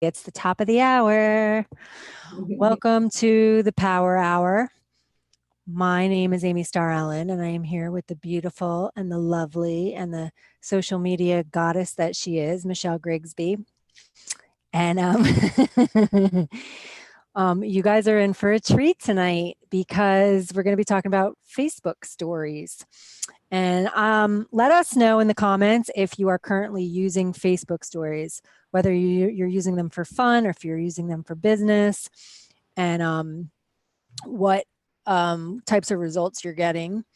It's the top of the hour. Welcome to the Power Hour. My name is Amy Starr Allen, and I am here with the beautiful and the lovely and the social media goddess that she is, Michelle Grigsby. And you guys are in for a treat tonight because we're going to be talking about Facebook stories. And let us know in the comments if you are currently using Facebook stories, whether you're using them for fun or if you're using them for business, and what types of results you're getting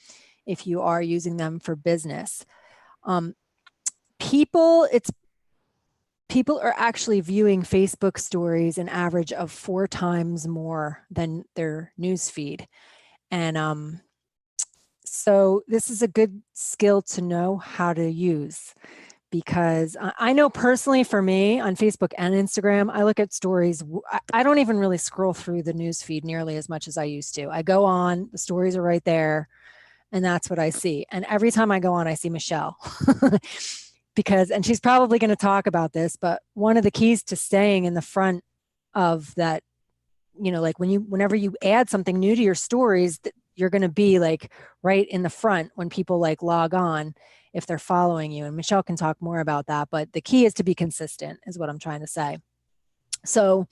if you are using them for business. Um, people, it's people are actually viewing Facebook stories an average of 4 times more than their news feed. And so this is a good skill to know how to use, because I know personally for me on Facebook and Instagram, I look at stories. I don't even really scroll through the news feed nearly as much as I used to. I go on, the stories are right there, and that's what I see. And every time I go on, I see Michelle. And she's probably going to talk about this, but one of the keys to staying in the front of that, like whenever you add something new to your stories, you're going to be like right in the front when people like log on, if they're following you. And Michelle can talk more about that, but the key is to be consistent, is what I'm trying to say. So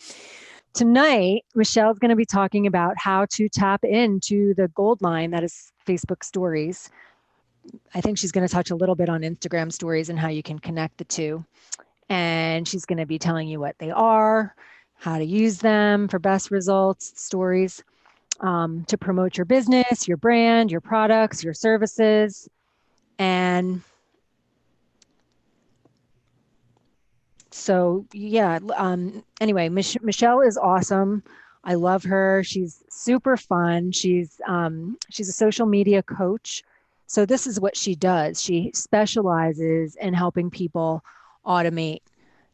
tonight, Michelle's going to be talking about how to tap into the gold mine that is Facebook stories. I think she's going to touch a little bit on Instagram stories and how you can connect the two. And she's going to be telling you what they are, how to use them for best results, stories, to promote your business, your brand, your products, your services. And so, yeah, anyway, Michelle is awesome. I love her. She's super fun. She's a social media coach. So this is what she does. She specializes in helping people automate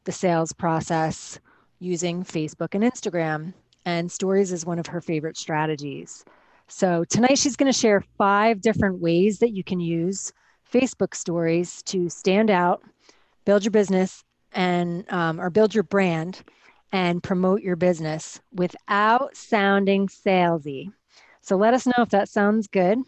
the sales process using Facebook and Instagram. And stories is one of her favorite strategies. So tonight she's going to share 5 different ways that you can use Facebook stories to stand out, build your business, and or build your brand and promote your business without sounding salesy. So let us know if that sounds good.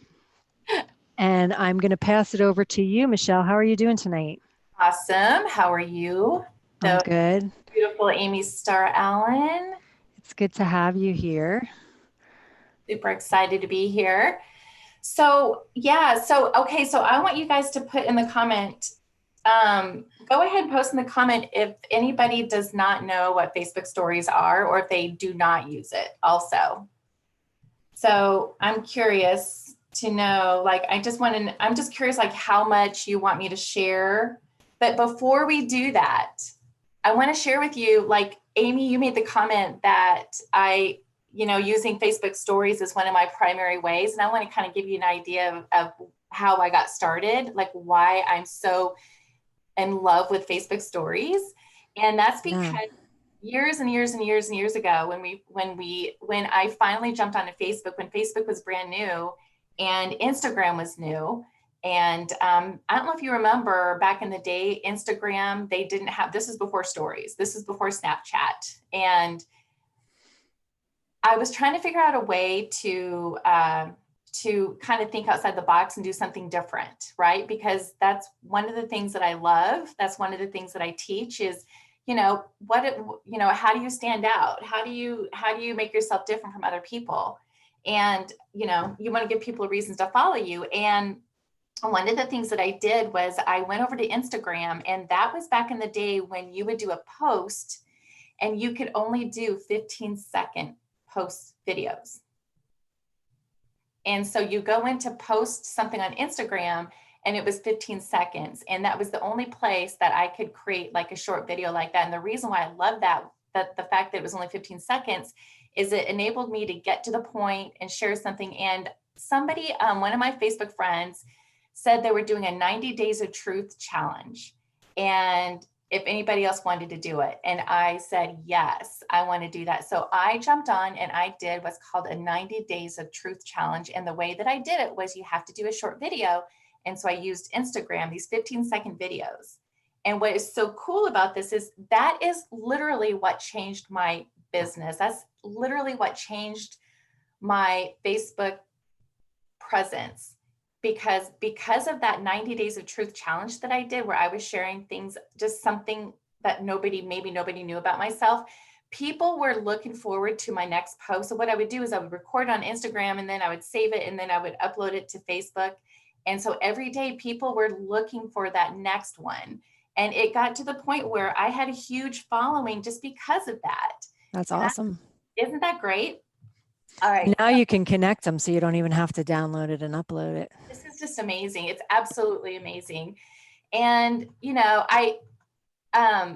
And I'm going to pass it over to you, Michelle. How are you doing tonight? Awesome. How are you? I'm So good. beautiful, Amy Starr Allen. It's good to have you here. Super excited to be here. So I want you guys to put in the comment. Go ahead and post in the comment if anybody does not know what Facebook stories are or if they do not use it also. So I'm curious to know, I'm just curious, like how much you want me to share. But before we do that, I want to share with you, like, Amy, you made the comment that using Facebook stories is one of my primary ways. And I want to kind of give you an idea of how I got started, like why I'm so in love with Facebook stories. And that's because Yeah. years and years and years and years ago, when I finally jumped onto Facebook, when Facebook was brand new and Instagram was new. And I don't know if you remember back in the day, Instagram, they didn't have, this is before stories. This is before Snapchat. And I was trying to figure out a way to kind of think outside the box and do something different, right? Because that's one of the things that I love. That's one of the things that I teach is, how do you stand out? How do you make yourself different from other people? And, you want to give people reasons to follow you. And one of the things that I did was I went over to Instagram, and that was back in the day when you would do a post and you could only do 15-second post videos. And so you go in to post something on Instagram and it was 15 seconds. And that was the only place that I could create like a short video like that. And the reason why I love that the fact that it was only 15 seconds is it enabled me to get to the point and share something. And somebody, one of my Facebook friends said they were doing a 90 days of truth challenge. And if anybody else wanted to do it. And I said, yes, I want to do that. So I jumped on and I did what's called a 90 days of truth challenge. And the way that I did it was you have to do a short video. And so I used Instagram, these 15-second videos. And what is so cool about this is that is literally what changed my business. That's literally what changed my Facebook presence, because of that 90 days of truth challenge that I did, where I was sharing things, just something that maybe nobody knew about myself. People were looking forward to my next post. So what I would do is I would record on Instagram, and then I would save it, and then I would upload it to Facebook. And so every day people were looking for that next one. And it got to the point where I had a huge following just because of that. That's And awesome. isn't that great? All right. Now you can connect them so you don't even have to download it and upload it. This is just amazing. It's absolutely amazing. And,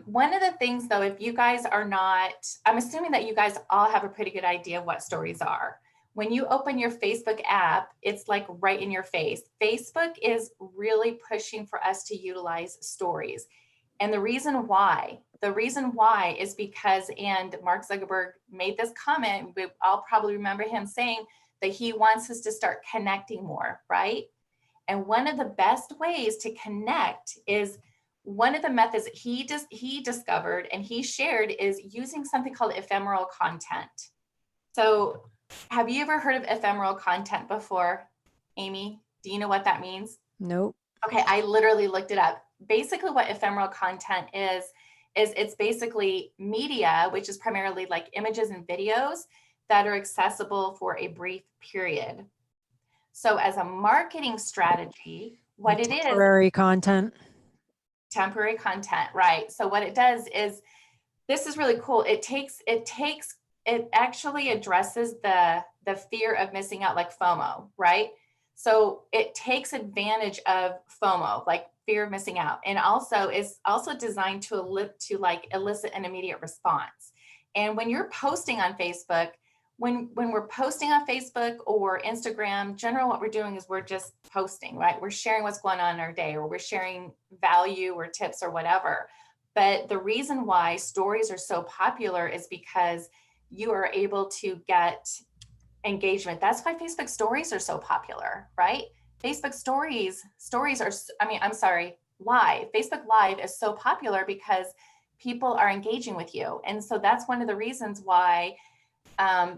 one of the things though, if you guys are not, I'm assuming that you guys all have a pretty good idea of what stories are. When you open your Facebook app, it's like right in your face. Facebook is really pushing for us to utilize stories. And the reason why is because, and Mark Zuckerberg made this comment, we all probably remember him saying that he wants us to start connecting more, right? And one of the best ways to connect is, one of the methods he discovered and he shared is using something called ephemeral content. So have you ever heard of ephemeral content before, Amy? Do you know what that means? Nope. Okay, I literally looked it up. Basically what ephemeral content is it's basically media, which is primarily like images and videos that are accessible for a brief period. So as a marketing strategy, what it is, Temporary content. temporary content, right? So what it does is, this is really cool. It actually addresses the fear of missing out, like FOMO, right? So it takes advantage of FOMO, like fear of missing out, and also is also designed to elicit an immediate response. And when you're posting on Facebook, when we're posting on Facebook or Instagram, generally what we're doing is we're just posting, right? We're sharing what's going on in our day, or we're sharing value or tips or whatever. But the reason why stories are so popular is because you are able to get engagement. That's why Facebook stories are so popular, right? Facebook stories are, I'm sorry, live. Facebook Live is so popular because people are engaging with you. And so that's one of the reasons why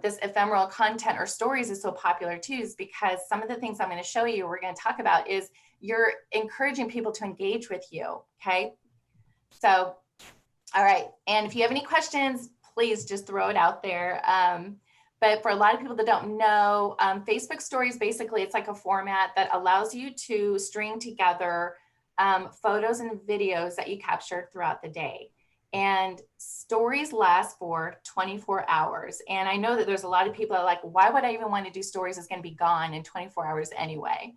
this ephemeral content or stories is so popular too, is because some of the things I'm going to show you, we're going to talk about, is you're encouraging people to engage with you. Okay. So, all right. And if you have any questions, please just throw it out there. But for a lot of people that don't know, Facebook stories, basically, it's like a format that allows you to string together photos and videos that you captured throughout the day. And stories last for 24 hours. And I know that there's a lot of people that are like, why would I even want to do stories? It's going to be gone in 24 hours anyway.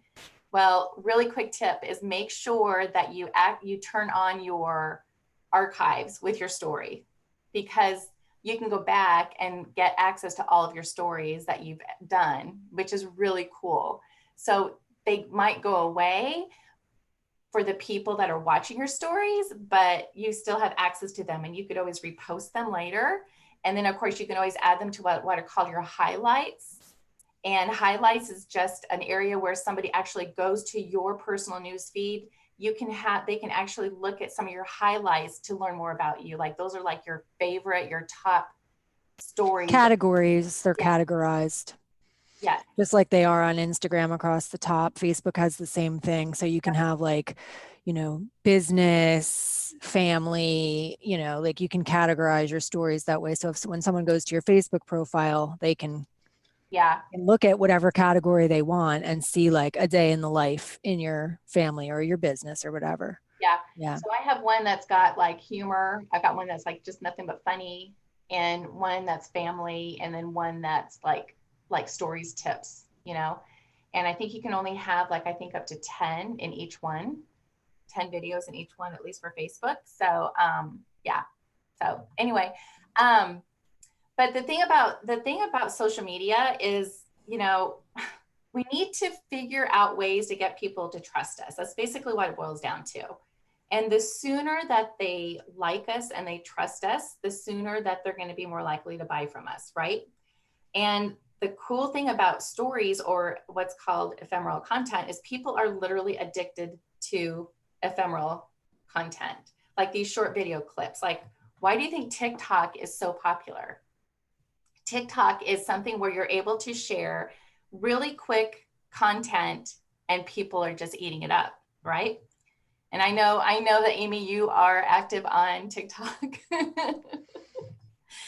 Well, really quick tip is make sure that you turn on your archives with your story, because you can go back and get access to all of your stories that you've done, which is really cool. So they might go away for the people that are watching your stories, but you still have access to them, and you could always repost them later. And then of course you can always add them to what are called your highlights. And highlights is just an area where somebody actually goes to your personal news feed. They can actually look at some of your highlights to learn more about you. Like those are like your favorite, your top stories. Categories, they're Yeah. categorized. Yeah. Just like they are on Instagram across the top. Facebook has the same thing. So you can have like, business, family, like you can categorize your stories that way. So when someone goes to your Facebook profile, they can look at whatever category they want and see like a day in the life in your family or your business or whatever. Yeah. Yeah. So I have one that's got like humor. I've got one that's like just nothing but funny, and one that's family, and then one that's like stories, tips, and I think you can only have I think up to 10 in each one, 10 videos in each one, at least for Facebook. So yeah. So anyway, but the thing about social media is, we need to figure out ways to get people to trust us. That's basically what it boils down to. And the sooner that they like us and they trust us, the sooner that they're going to be more likely to buy from us, right? And the cool thing about stories, or what's called ephemeral content, is people are literally addicted to ephemeral content. like these short video clips. Like, why do you think TikTok is so popular? TikTok is something where you're able to share really quick content and people are just eating it up, right? And I know that Amy, you are active on TikTok.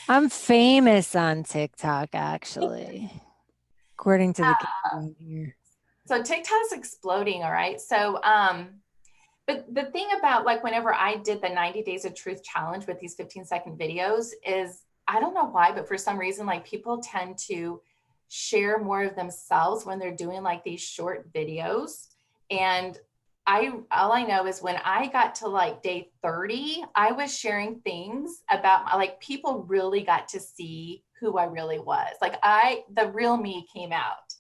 I'm famous on TikTok, actually, according to the kids around here. So TikTok's exploding, all right? So but the thing about like whenever I did the 90 days of truth challenge with these 15-second videos is I don't know why, but for some reason, like people tend to share more of themselves when they're doing like these short videos. And all I know is when I got to like day 30, I was sharing things about like people really got to see who I really was. Like the real me came out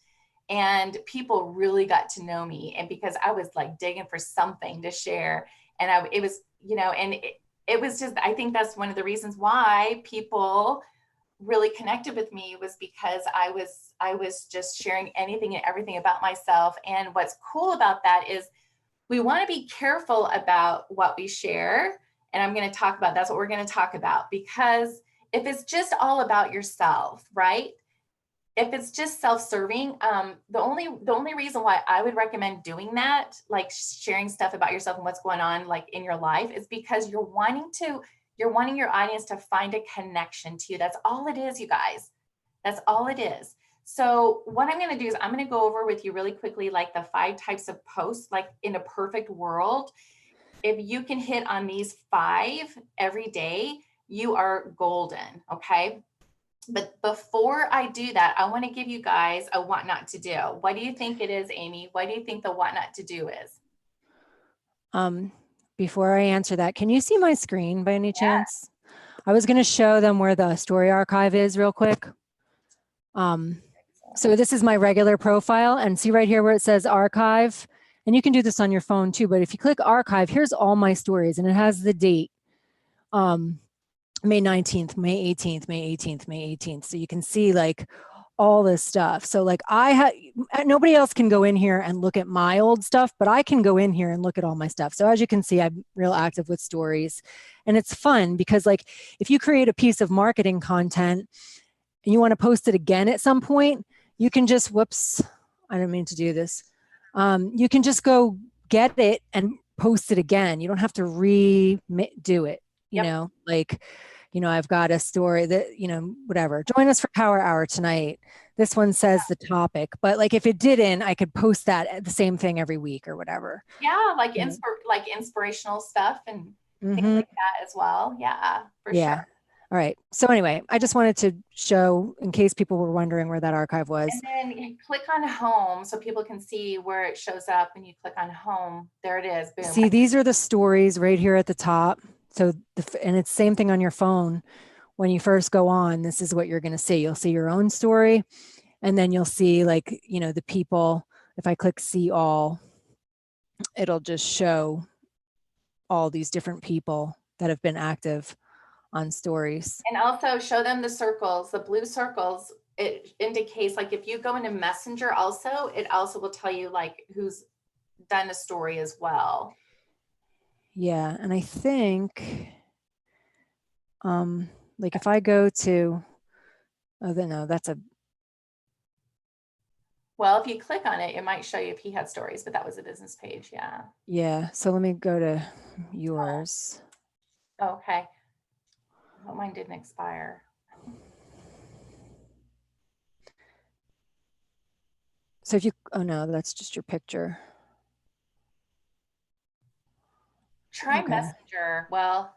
and people really got to know me. And because I was like digging for something to share, and it was, and it was just, I think that's one of the reasons why people really connected with me was because I was just sharing anything and everything about myself. And what's cool about that is we want to be careful about what we share. And I'm going to talk about, that's what we're going to talk about, because if it's just all about yourself, right? If it's just self-serving, the only reason why I would recommend doing that, like sharing stuff about yourself and what's going on like in your life, is because you're wanting your audience to find a connection to you. That's all it is, you guys. That's all it is. So what I'm going to do is I'm going to go over with you really quickly, like the 5 types of posts, like in a perfect world. If you can hit on these 5 every day, you are golden. Okay. But before I do that, I want to give you guys a what not to do. What do you think it is, Amy? What do you think the what not to do is? Before I answer that, can you see my screen by any chance? I was going to show them where the story archive is real quick. So this is my regular profile, and see right here where it says archive, and you can do this on your phone too, but if you click archive, here's all my stories, and it has the date. May 19th, May 18th, May 18th, May 18th. So you can see like all this stuff. So like nobody else can go in here and look at my old stuff, but I can go in here and look at all my stuff. So as you can see, I'm real active with stories, and it's fun because like if you create a piece of marketing content and you want to post it again at some point, you can just, whoops, I didn't mean to do this. You can just go get it and post it again. You don't have to redo it, Yep. like, I've got a story that, whatever, join us for Power Hour tonight. This one says the topic, but like if it didn't, I could post that the same thing every week or whatever. Yeah, like Yeah. like inspirational stuff and things Mm-hmm. like that as well. Yeah, for sure. Yeah. All right. So anyway, I just wanted to show, in case people were wondering where that archive was. And then you click on home so people can see where it shows up. And you click on home, there it is. Boom. See, these are the stories right here at the top. So, and it's same thing on your phone. When you first go on, this is what you're going to see. You'll see your own story, and then you'll see like, the people. If I click see all, it'll just show all these different people that have been active on stories. And also show them the circles, the blue circles. It indicates like if you go into Messenger also, it also will tell you like who's done a story as well. Yeah. And I think, like if I go to, oh, no, that's a, Well, if you click on it, it might show you if he had stories, but that was a business page. Yeah. yeah. So let me go to yours. Oh, okay. Well, mine didn't expire. So if you, oh no, that's just your picture. Try Okay. Messenger. Well,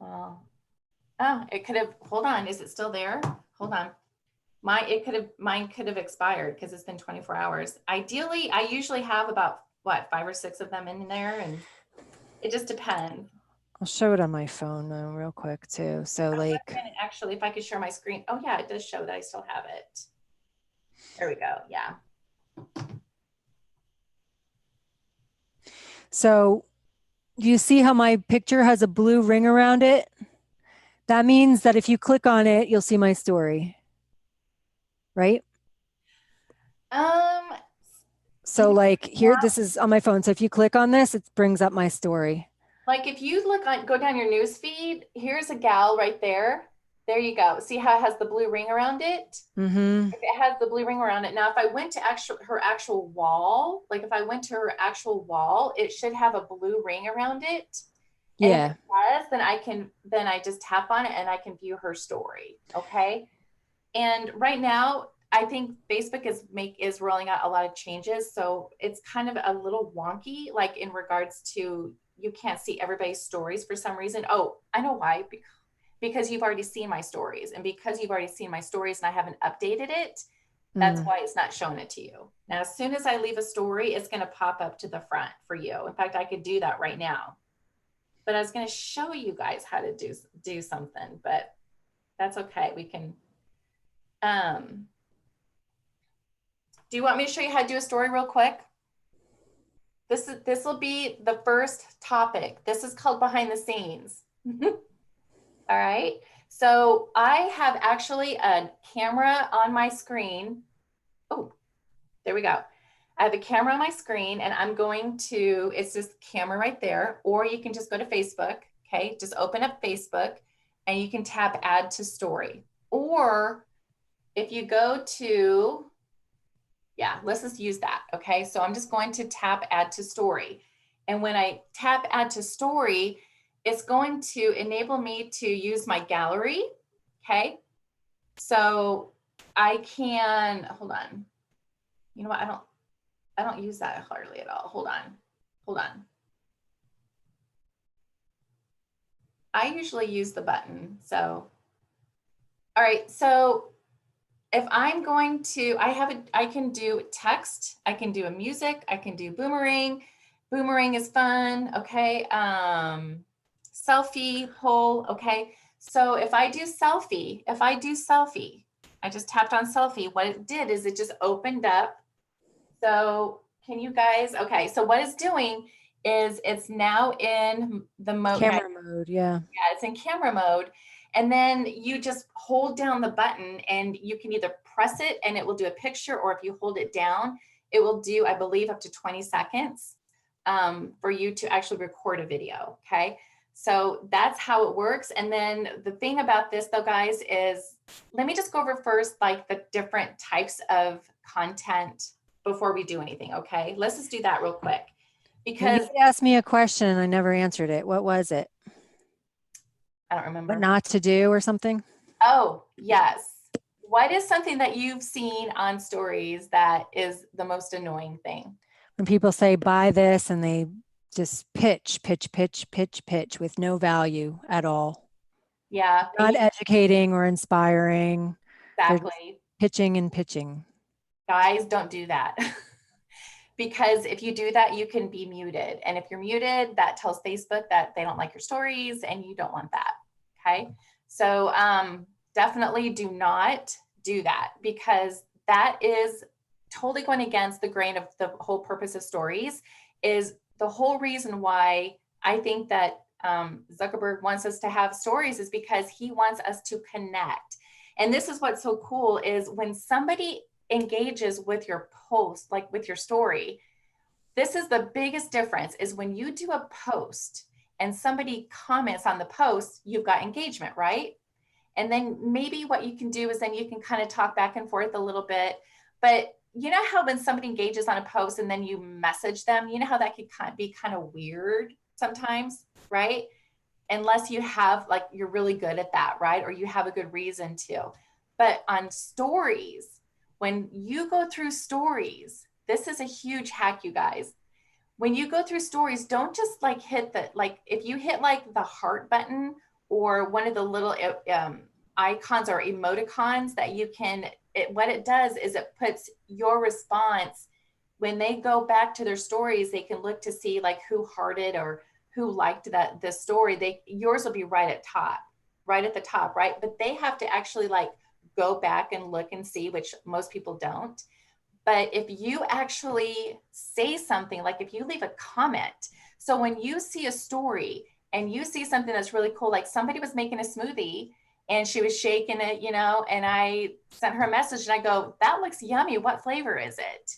oh, it could have, hold on. Is it still there? Hold on. Mine could have expired because it's been 24 hours. Ideally, I usually have about 5 or 6 of them in there, and it just depends. I'll show it on my phone though, real quick too. So like, Actually, if I could share my screen. Oh yeah, it does show that I still have it. There we go. Yeah. so do you see how my picture has a blue ring around it? That means that if you click on it, you'll see my story, right? Um, So like here, this is on my phone. So if you click on this, it brings up my story. Like if you look on, go down your news feed, here's a gal right there. There you go. See how it has the blue ring around it? Mm-hmm. If it has the blue ring around it. Now, if I went to her actual wall, like if I went to her actual wall, it should have a blue ring around it. And if it Yeah. does, then I just tap on it and I can view her story. Okay. And right now, I think Facebook is rolling out a lot of changes. So it's kind of a little wonky, like in regards to you can't see everybody's stories for some reason. Oh, I know why. Because you've already seen my stories. And because you've already seen my stories and I haven't updated it, that's Mm. why it's not showing it to you. Now, as soon as I leave a story, it's going to pop up to the front for you. In fact, I could do that right now. But I was going to show you guys how to do something, but that's okay. We can do you want me to show you how to do a story real quick? This will be the first topic. This is called behind the scenes. All right. So I have actually a camera on my screen. Oh, there we go. I have a camera on my screen and I'm going to, it's this camera right there, or you can just go to Facebook. Okay. Just open up Facebook and you can tap add to story. Or if you go to, yeah, let's just use that. Okay. So I'm just going to tap add to story. And when I tap add to story, it's going to enable me to use my gallery. Okay. So I can, hold on. You know what? I don't use that hardly at all. Hold on. I usually use the button. So, all right. So if I'm going to, I can do text, I can do a music, I can do boomerang. Boomerang is fun. Okay. Selfie, poll. Okay. So if I do selfie, I just tapped on selfie. What it did is it just opened up. So can you guys, okay. So what it's doing is it's now in the mode. Camera mode. Yeah. Yeah, it's in camera mode. And then you just hold down the button and you can either press it and it will do a picture, or if you hold it down, it will do, I believe, up to 20 seconds for you to actually record a video. Okay. So that's how it works. And then the thing about this though, guys, is let me just go over first, like the different types of content before we do anything. Okay. Let's just do that real quick Well, you because asked me a question and I never answered it. What was it? I don't What remember. not to do or something? Oh, yes. What is something that you've seen on stories that is the most annoying thing? When people say buy this and they just pitch with no value at all. Yeah, Not educating or inspiring. They're just exactly. pitching and pitching. Guys, don't do that. Because if you do that, you can be muted. And if you're muted, that tells Facebook that they don't like your stories and you don't want that. Okay. So definitely do not do that, because that is totally going against the grain of the whole purpose of stories. Is the whole reason why I think that Zuckerberg wants us to have stories is because he wants us to connect. And this is what's so cool is when somebody engages with your post, like with your story, this is the biggest difference, is when you do a post and somebody comments on the post, you've got engagement, right? And then maybe what you can do is then you can kind of talk back and forth a little bit. But you know how when somebody engages on a post and then you message them, you know how that could be kind of weird sometimes, right? Unless you have, like, you're really good at that, right? Or you have a good reason to. But on stories, when you go through stories, this is a huge hack, you guys. When you go through stories, don't just like hit the, like, if you hit like the heart button or one of the little icons or emoticons that you can, what it does is it puts your response, when they go back to their stories, they can look to see like who hearted or who liked that the story. Yours will be right at the top, right? But they have to actually like go back and look and see, which most people don't. But if you actually say something, like if you leave a comment, so when you see a story and you see something that's really cool, like somebody was making a smoothie and she was shaking it, and I sent her a message and I go, that looks yummy. What flavor is it?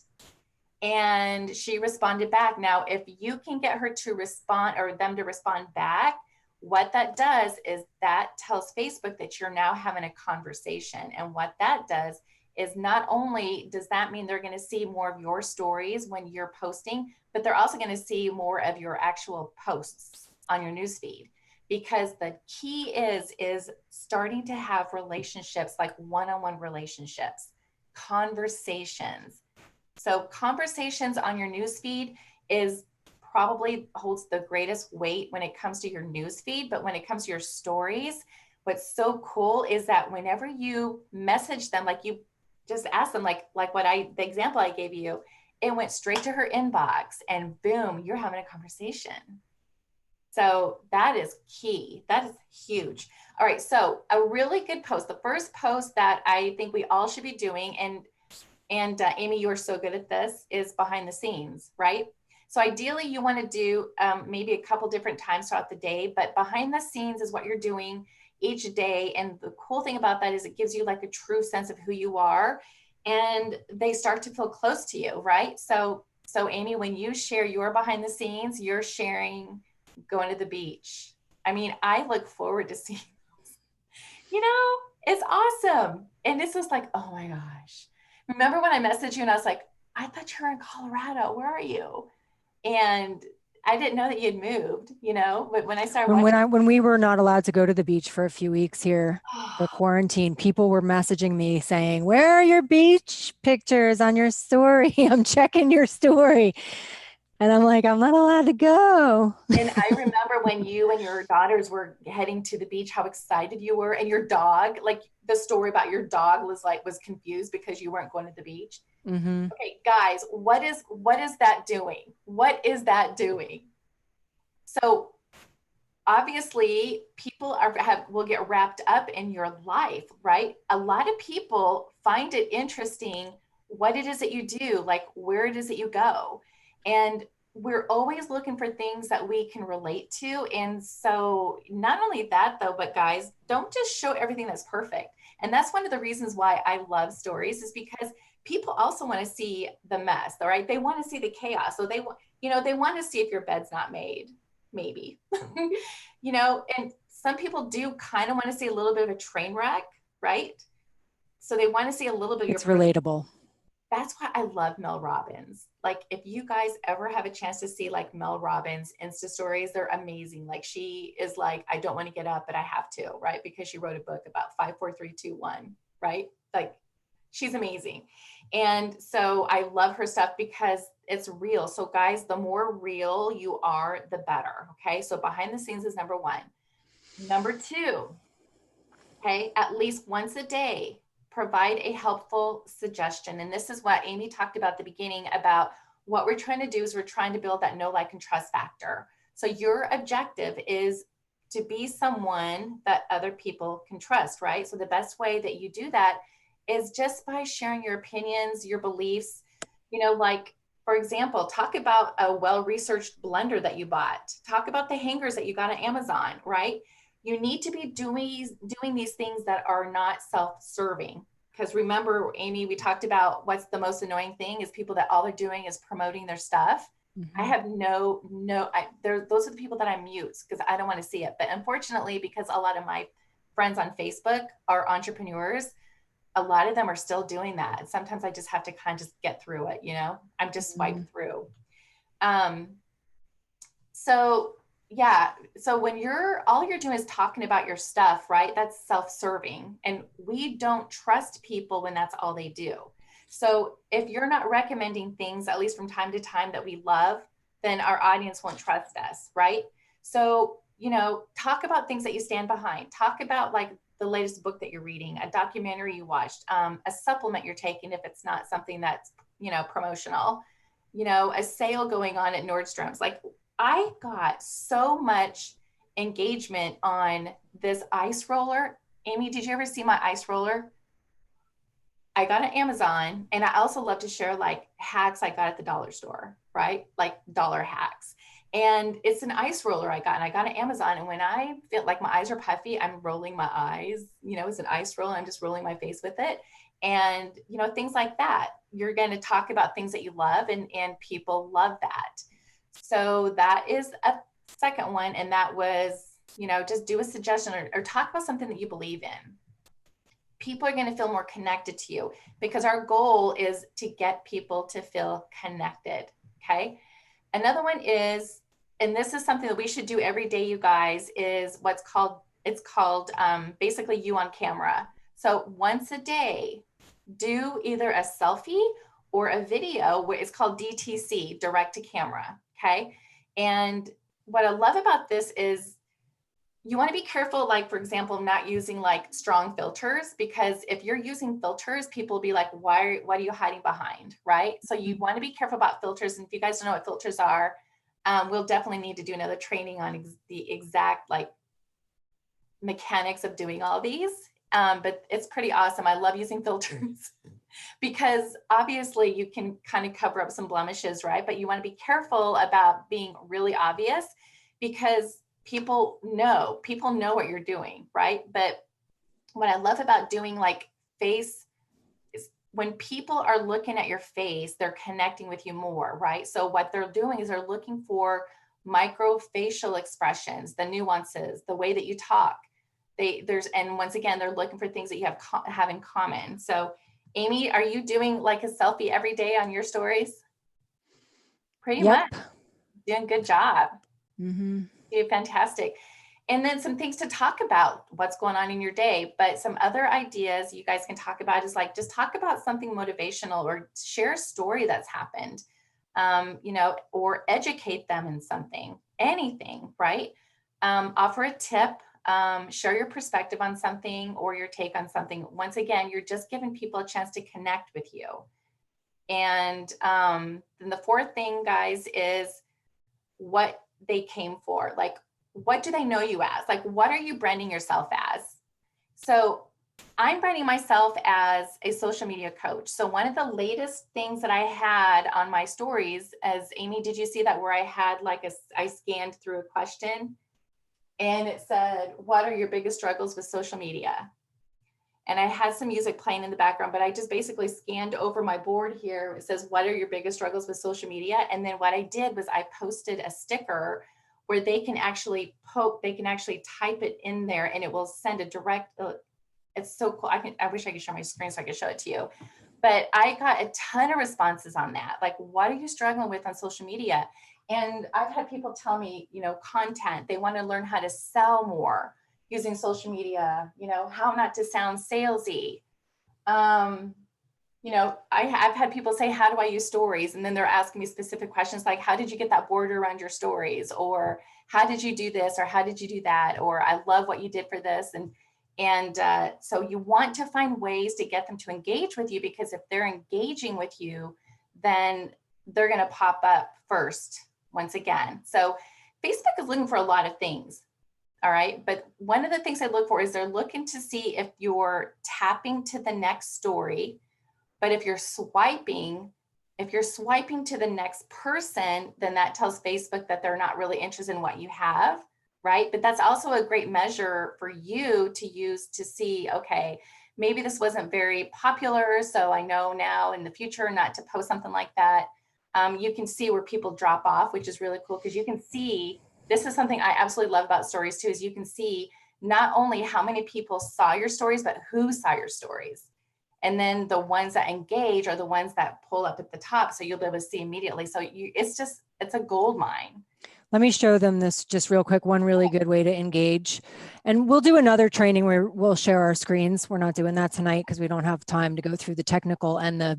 And she responded back. Now, if you can get her to respond or them to respond back, what that does is that tells Facebook that you're now having a conversation. And what that does is not only does that mean they're going to see more of your stories when you're posting, but they're also going to see more of your actual posts on your newsfeed. Because the key is starting to have relationships, like one-on-one relationships, conversations. So conversations on your newsfeed is probably holds the greatest weight when it comes to your newsfeed. But when it comes to your stories, what's so cool is that whenever you message them, like you just ask them, like the example I gave you, it went straight to her inbox and boom, you're having a conversation. So that is key. That is huge. All right. So a really good post, the first post that I think we all should be doing, and Amy, you're so good at this, is behind the scenes, right? So ideally you want to do maybe a couple different times throughout the day, but behind the scenes is what you're doing each day. And the cool thing about that is it gives you like a true sense of who you are, and they start to feel close to you, right? So Amy, when you share your behind the scenes, you're sharing going to the beach. I mean, I look forward to seeing, it's awesome. And this was like, oh my gosh. Remember when I messaged you and I was like, I thought you were in Colorado. Where are you? And I didn't know that you had moved, but when I started watching, When we were not allowed to go to the beach for a few weeks here for quarantine, people were messaging me saying, "Where are your beach pictures on your story? I'm checking your story." And I'm like, "I'm not allowed to go." and I remember when you and your daughters were heading to the beach, how excited you were, and your dog, like the story about your dog was confused because you weren't going to the beach. Mm-hmm. Okay, guys, what is that doing? What is that doing? So obviously people will get wrapped up in your life, right? A lot of people find it interesting what it is that you do, like where it is that you go. And we're always looking for things that we can relate to. And so not only that though, but guys, don't just show everything that's perfect. And that's one of the reasons why I love stories, is because people also want to see the mess, all right? They want to see the chaos. So they want to see if your bed's not made, maybe. And some people do kind of want to see a little bit of a train wreck, right? So they want to see a little bit of It's your relatable. That's why I love Mel Robbins. Like if you guys ever have a chance to see like Mel Robbins Insta stories, they're amazing. Like she is like, I don't want to get up, but I have to, right? Because she wrote a book about 5, 4, 3, 2, 1, right? Like she's amazing. And so I love her stuff because it's real. So guys, the more real you are, the better. Okay. So behind the scenes is number one. Number two, okay, at least once a day, provide a helpful suggestion. And this is what Amy talked about at the beginning about what we're trying to do is we're trying to build that know, like, and trust factor. So your objective is to be someone that other people can trust, right? So the best way that you do that is just by sharing your opinions, your beliefs, like, for example, talk about a well-researched blender that you bought. Talk about the hangers that you got on Amazon, right? You need to be doing these things that are not self-serving. Because remember, Amy, we talked about what's the most annoying thing is people that all they're doing is promoting their stuff. Mm-hmm. I have those are the people that I mute because I don't want to see it. But unfortunately, because a lot of my friends on Facebook are entrepreneurs, a lot of them are still doing that. And sometimes I just have to kind of just get through it, I'm just swiped through. So yeah. So when all you're doing is talking about your stuff, right? That's self-serving. And we don't trust people when that's all they do. So if you're not recommending things, at least from time to time, that we love, then our audience won't trust us, right? So, talk about things that you stand behind. Talk about like the latest book that you're reading, a documentary you watched, a supplement you're taking if it's not something that's, promotional, a sale going on at Nordstrom's. Like I got so much engagement on this ice roller. Amy, did you ever see my ice roller? I got it on Amazon, and I also love to share like hacks I got at the dollar store, right? Like dollar hacks. And it's an ice roller I got, and I got it on Amazon. And when I feel like my eyes are puffy, I'm rolling my eyes, it's an ice roller. I'm just rolling my face with it. and, you know, things like that. You're going to talk about things that you love, and people love that. So that is a second one. And that was, you know, just do a suggestion, or talk about something that you believe in. People are going to feel more connected to you, because our goal is to get people to feel connected. Okay. Another one is, and this is something that we should do every day, you guys, is what's called, it's called basically you on camera. So once a day, do either a selfie or a video where it's called DTC, direct to camera. Okay. And what I love about this is you want to be careful, like, for example, not using like strong filters, because if you're using filters, people will be like, what are you hiding behind? Right. So you want to be careful about filters. And if you guys don't know what filters are, we'll definitely need to do another training on the exact like mechanics of doing all these. But it's pretty awesome. I love using filters because obviously you can kind of cover up some blemishes, right? But you want to be careful about being really obvious, because people know what you're doing, right? But what I love about doing like face is when people are looking at your face, they're connecting with you more, right? So what they're doing is they're looking for micro facial expressions, the nuances, the way that you talk. And once again, they're looking for things that you have in common. So Amy, are you doing like a selfie every day on your stories? Pretty Yep. much. Doing a good job. Mm-hmm. You're fantastic. And then some things to talk about what's going on in your day. But some other ideas you guys can talk about is like, just talk about something motivational, or share a story that's happened, you know, or educate them in something, anything, right? Offer a tip, share your perspective on something or your take on something. Once again, you're just giving people a chance to connect with you. And then the fourth thing, guys, is what they came for. Like, what do they know you as? Like, what are you branding yourself as? So I'm branding myself as a social media coach. So one of the latest things that I had on my stories, as Amy, did you see that, where I had like I scanned through a question and it said, what are your biggest struggles with social media? And I had some music playing in the background, but I just basically scanned over my board here. It says, what are your biggest struggles with social media? And then what I did was I posted a sticker where they can actually type it in there and it will send a direct, it's so cool. I wish I could share my screen so I could show it to you. But I got a ton of responses on that. Like, what are you struggling with on social media? And I've had people tell me, you know, content, they want to learn how to sell more using social media, you know, how not to sound salesy. You know, I've had people say, how do I use stories? And then they're asking me specific questions like, how did you get that border around your stories? Or how did you do this? Or how did you do that? Or I love what you did for this. And so you want to find ways to get them to engage with you, because if they're engaging with you, then they're going to pop up first once again. So Facebook is looking for a lot of things. All right. But one of the things I look for is they're looking to see if you're tapping to the next story. But if you're swiping to the next person, then that tells Facebook that they're not really interested in what you have. Right. But that's also a great measure for you to use to see, okay, maybe this wasn't very popular. So I know now in the future not to post something like that. You can see where people drop off, which is really cool, because you can see, this is something I absolutely love about stories too, is you can see not only how many people saw your stories, but who saw your stories. And then the ones that engage are the ones that pull up at the top. So you'll be able to see immediately. So it's a gold mine. Let me show them this just real quick. One really good way to engage. And we'll do another training where we'll share our screens. We're not doing that tonight because we don't have time to go through the technical and the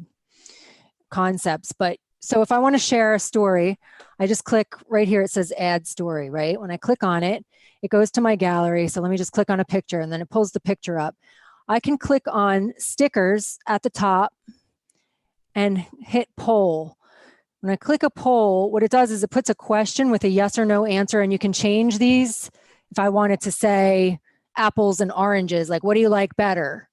concepts. But so if I want to share a story, I just click right here. It says add story, right? When I click on it, it goes to my gallery. So let me just click on a picture and then it pulls the picture up. I can click on stickers at the top and hit poll. When I click a poll, what it does is it puts a question with a yes or no answer, and you can change these. If I wanted to say apples and oranges, like what do you like better?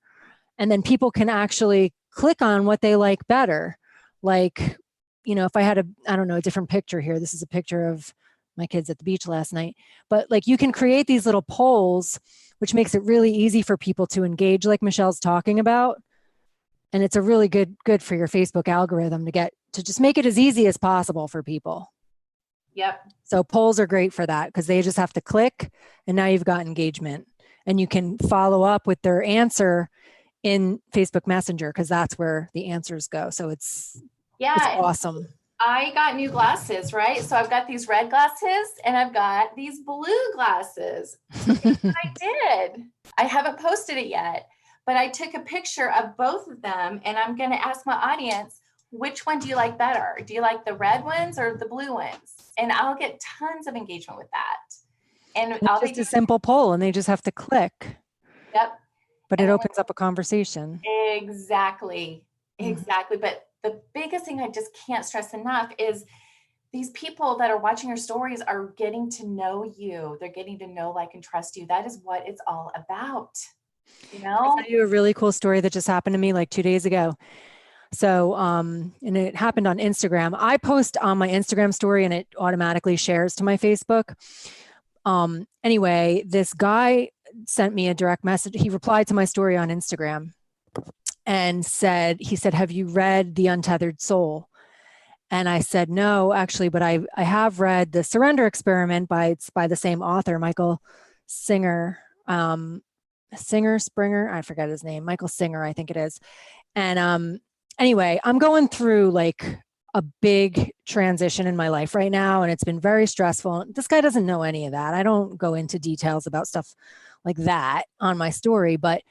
And then people can actually click on what they like better. Like, you know, if I had a different picture here, this is a picture of my kids at the beach last night, but like you can create these little polls, which makes it really easy for people to engage, like Michelle's talking about. And it's a really good for your Facebook algorithm to just make it as easy as possible for people. Yep. So polls are great for that because they just have to click and now you've got engagement, and you can follow up with their answer in Facebook Messenger because that's where the answers go. So it's awesome. I got new glasses, right? So I've got these red glasses and I've got these blue glasses. So here's what I did. I haven't posted it yet, but I took a picture of both of them and I'm going to ask my audience, which one do you like better? Do you like the red ones or the blue ones? And I'll get tons of engagement with that. And it's just a simple poll and they just have to click. Yep. But it opens up a conversation. Exactly. But the biggest thing I just can't stress enough is these people that are watching your stories are getting to know you. They're getting to know, like, and trust you. That is what it's all about. You know? I'll tell you a really cool story that just happened to me like 2 days ago. So, and it happened on Instagram. I post on my Instagram story and it automatically shares to my Facebook. Anyway, this guy sent me a direct message. He replied to my story on Instagram and he said, have you read The Untethered Soul? And I said, no, actually, but I have read The Surrender Experiment it's by the same author, Michael Singer, Springer. I forget his name, Michael Singer, I think it is. And anyway, I'm going through like a big transition in my life right now, and it's been very stressful. This guy doesn't know any of that. I don't go into details about stuff like that on my story, but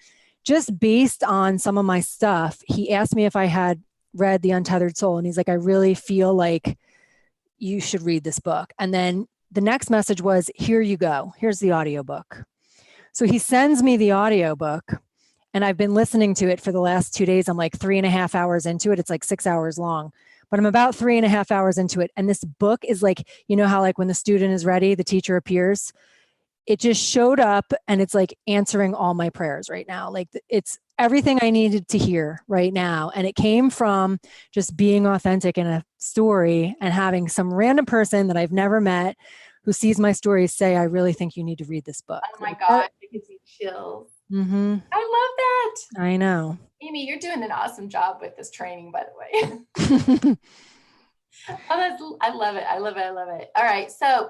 just based on some of my stuff, he asked me if I had read The Untethered Soul, and he's like, I really feel like you should read this book. And then the next message was, here you go. Here's the audiobook. So he sends me the audiobook, and I've been listening to it for the last 2 days. I'm like 3.5 hours into it. It's like 6 hours long, but I'm about 3.5 hours into it. And this book is like, you know how like when the student is ready, the teacher appears. It just showed up and it's like answering all my prayers right now. Like it's everything I needed to hear right now. And it came from just being authentic in a story and having some random person that I've never met who sees my stories say, I really think you need to read this book. Oh my God, it gives you chills. Mm-hmm. I love that. I know. Amy, you're doing an awesome job with this training, by the way. I love it. I love it. I love it. All right. So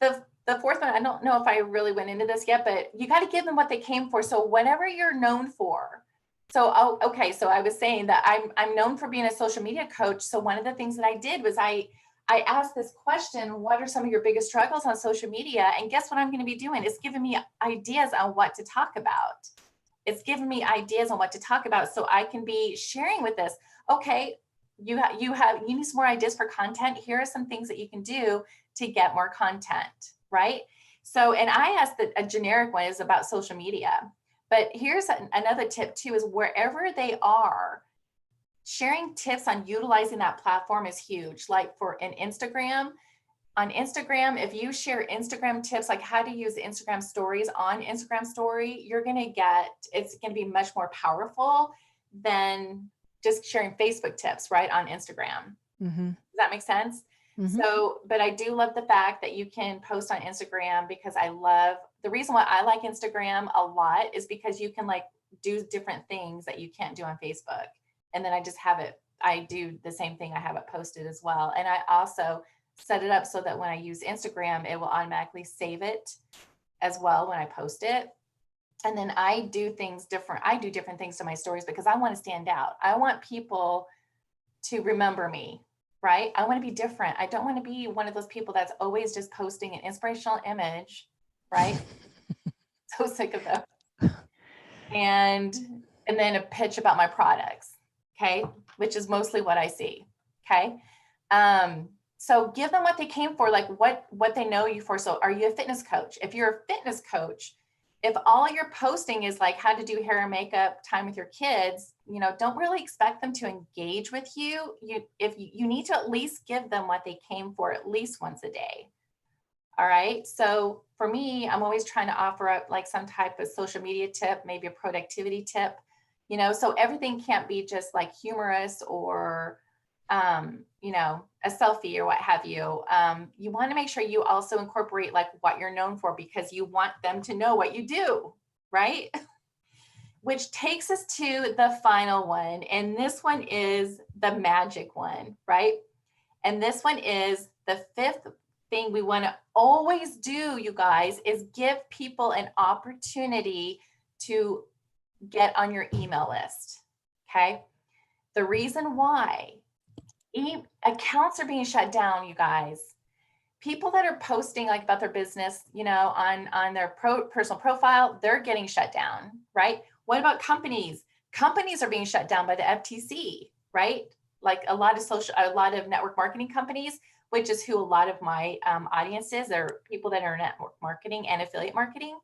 the fourth one, I don't know if I really went into this yet, but you got to give them what they came for. So whatever you're known for. So, okay. So I was saying that I'm known for being a social media coach. So one of the things that I did was I asked this question, what are some of your biggest struggles on social media? And guess what I'm going to be doing? It's giving me ideas on what to talk about. It's giving me ideas on what to talk about. So I can be sharing with this. Okay, you need some more ideas for content. Here are some things that you can do to get more content, right? So, and I asked that a generic one is about social media, but here's another tip too, is wherever they are, sharing tips on utilizing that platform is huge. Like for an Instagram, on Instagram, if you share Instagram tips, like how to use Instagram stories on Instagram story, it's going to be much more powerful than just sharing Facebook tips, right, on Instagram. Mm-hmm. Does that make sense? Mm-hmm. So, but I do love the fact that you can post on Instagram because the reason why I like Instagram a lot is because you can like do different things that you can't do on Facebook. And then I do the same thing. I have it posted as well. And I also set it up so that when I use Instagram, it will automatically save it as well when I post it. And then I do different things to my stories because I want to stand out. I want people to remember me, right? I want to be different. I don't want to be one of those people that's always just posting an inspirational image, right? So sick of them. And then a pitch about my products, okay? Which is mostly what I see, okay? So give them what they came for, like what they know you for. So are you a fitness coach? If you're a fitness coach, if all you're posting is like how to do hair and makeup, time with your kids, don't really expect them to engage with you. You need to at least give them what they came for at least once a day. All right. So for me, I'm always trying to offer up like some type of social media tip, maybe a productivity tip, so everything can't be just like humorous or, a selfie or what have you. You want to make sure you also incorporate like what you're known for because you want them to know what you do, right? which takes us to the final one. And this one is the magic one, right? And this one is the fifth thing we want to always do, you guys, is give people an opportunity to get on your email list. Okay. The reason why accounts are being shut down, you guys, people that are posting like about their business, you know, on their personal profile, they're getting shut down, right? What about companies? Companies are being shut down by the FTC, right? Like a lot of network marketing companies, which is who a lot of my audience is. They're people that are network marketing and affiliate marketing.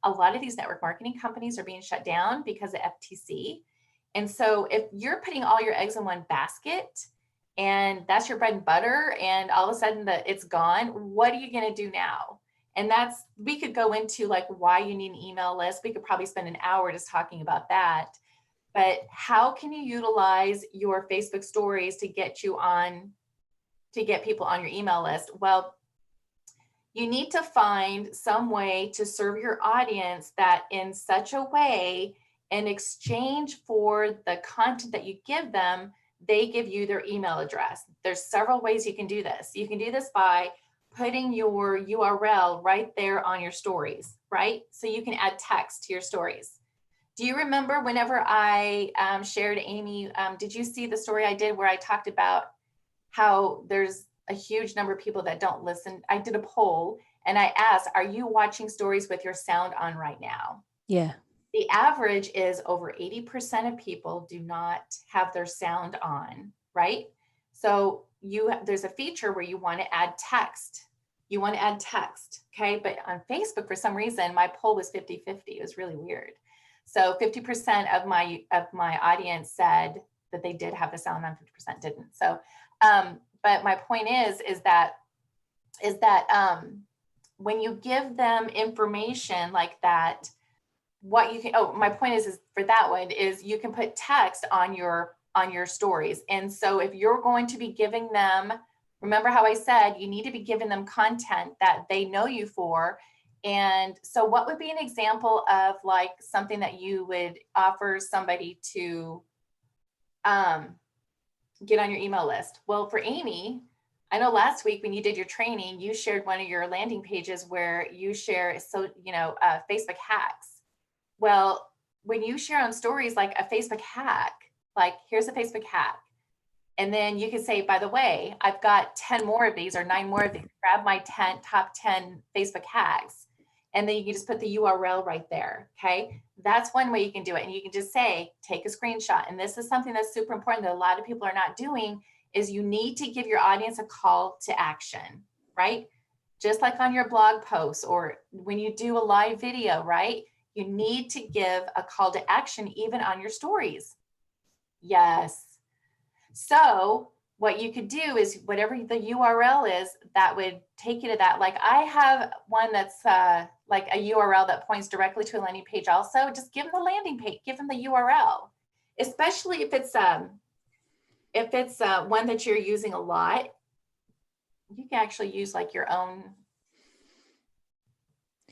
A lot of these network marketing companies are being shut down because of FTC. And so if you're putting all your eggs in one basket and that's your bread and butter, and all of a sudden it's gone, what are you going to do now? And we could go into like why you need an email list. We could probably spend an hour just talking about that. But how can you utilize your Facebook stories to get people on your email list? Well, you need to find some way to serve your audience that in such a way, in exchange for the content that you give them, they give you their email address. There's several ways you can do this. You can do this by putting your URL right there on your stories, right? So you can add text to your stories. Do you remember whenever I shared, Amy, did you see the story I did where I talked about how there's a huge number of people that don't listen? I did a poll and I asked, are you watching stories with your sound on right now? Yeah. The average is over 80% of people do not have their sound on, right? So there's a feature where you want to add text. You want to add text, okay? But on Facebook, for some reason, my poll was 50-50. It was really weird. So 50% of my audience said that they did have the sound on, 50% didn't. So, but my point is that when you give them information like that, what you can, my point is for that one is you can put text on your stories. And so if you're going to be giving them, remember how I said, you need to be giving them content that they know you for. And so what would be an example of like something that you would offer somebody to get on your email list? Well, for Amy, I know last week when you did your training, you shared one of your landing pages where you share, Facebook hacks. Well, when you share on stories like a Facebook hack, like here's a Facebook hack. And then you can say, by the way, I've got 10 more of these or 9 more of these. Grab my top 10 Facebook hacks. And then you can just put the URL right there. Okay. That's one way you can do it. And you can just say, take a screenshot. And this is something that's super important that a lot of people are not doing, is you need to give your audience a call to action, right? Just like on your blog posts or when you do a live video, right? You need to give a call to action even on your stories. Yes. So what you could do is whatever the URL is, that would take you to that. Like I have one that's like a URL that points directly to a landing page also. Just give them the landing page, give them the URL, especially if it's one that you're using a lot. You can actually use like your own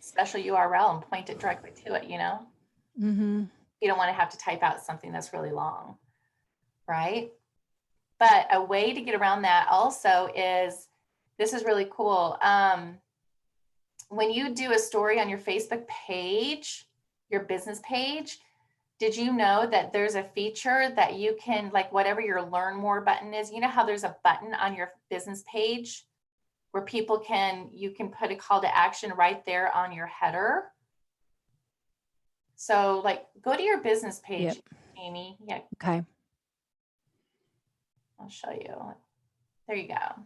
special URL and point it directly to it, you know? Mm-hmm. You don't want to have to type out something that's really long, right? But a way to get around that also is, this is really cool. When you do a story on your Facebook page, your business page, did you know that there's a feature that you can, like whatever your learn more button is, you know how there's a button on your business page where you can put a call to action right there on your header. So like go to your business page, yep. Amy. Yeah. Okay. I'll show you. There you go.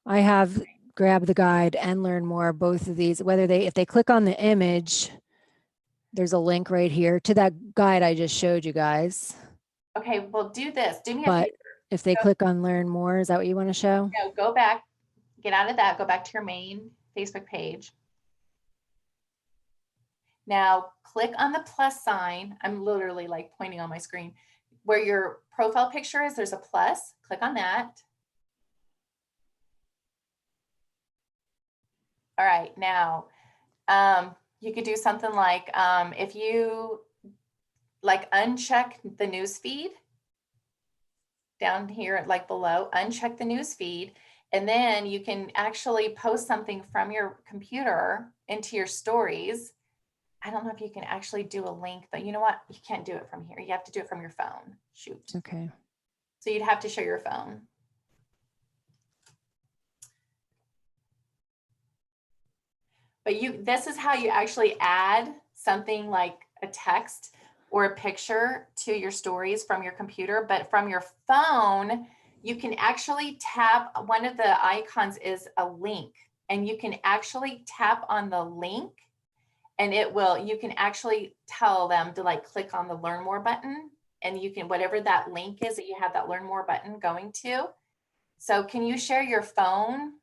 I have grab the guide and learn more, both of these, if they click on the image, there's a link right here to that guide I just showed you guys. Okay, well do this. Do me a favor. If they click on learn more, is that what you want to show? No, go back, get out of that, go back to your main Facebook page. Now click on the plus sign. I'm literally like pointing on my screen. Where your profile picture is, there's a plus. Click on that. All right, now You could do something like, if you like uncheck the news feed down here, like below, uncheck the news feed, and then you can actually post something from your computer into your stories. I don't know if you can actually do a link, but you know what? You can't do it from here. You have to do it from your phone. Shoot. Okay. So you'd have to show your phone. But this is how you actually add something like a text or a picture to your stories from your computer. But from your phone, you can actually tap, one of the icons is a link, and you can actually tap on the link, and you can actually tell them to like click on the learn more button, and you can, whatever that link is that you have that learn more button going to. So can you share your phone?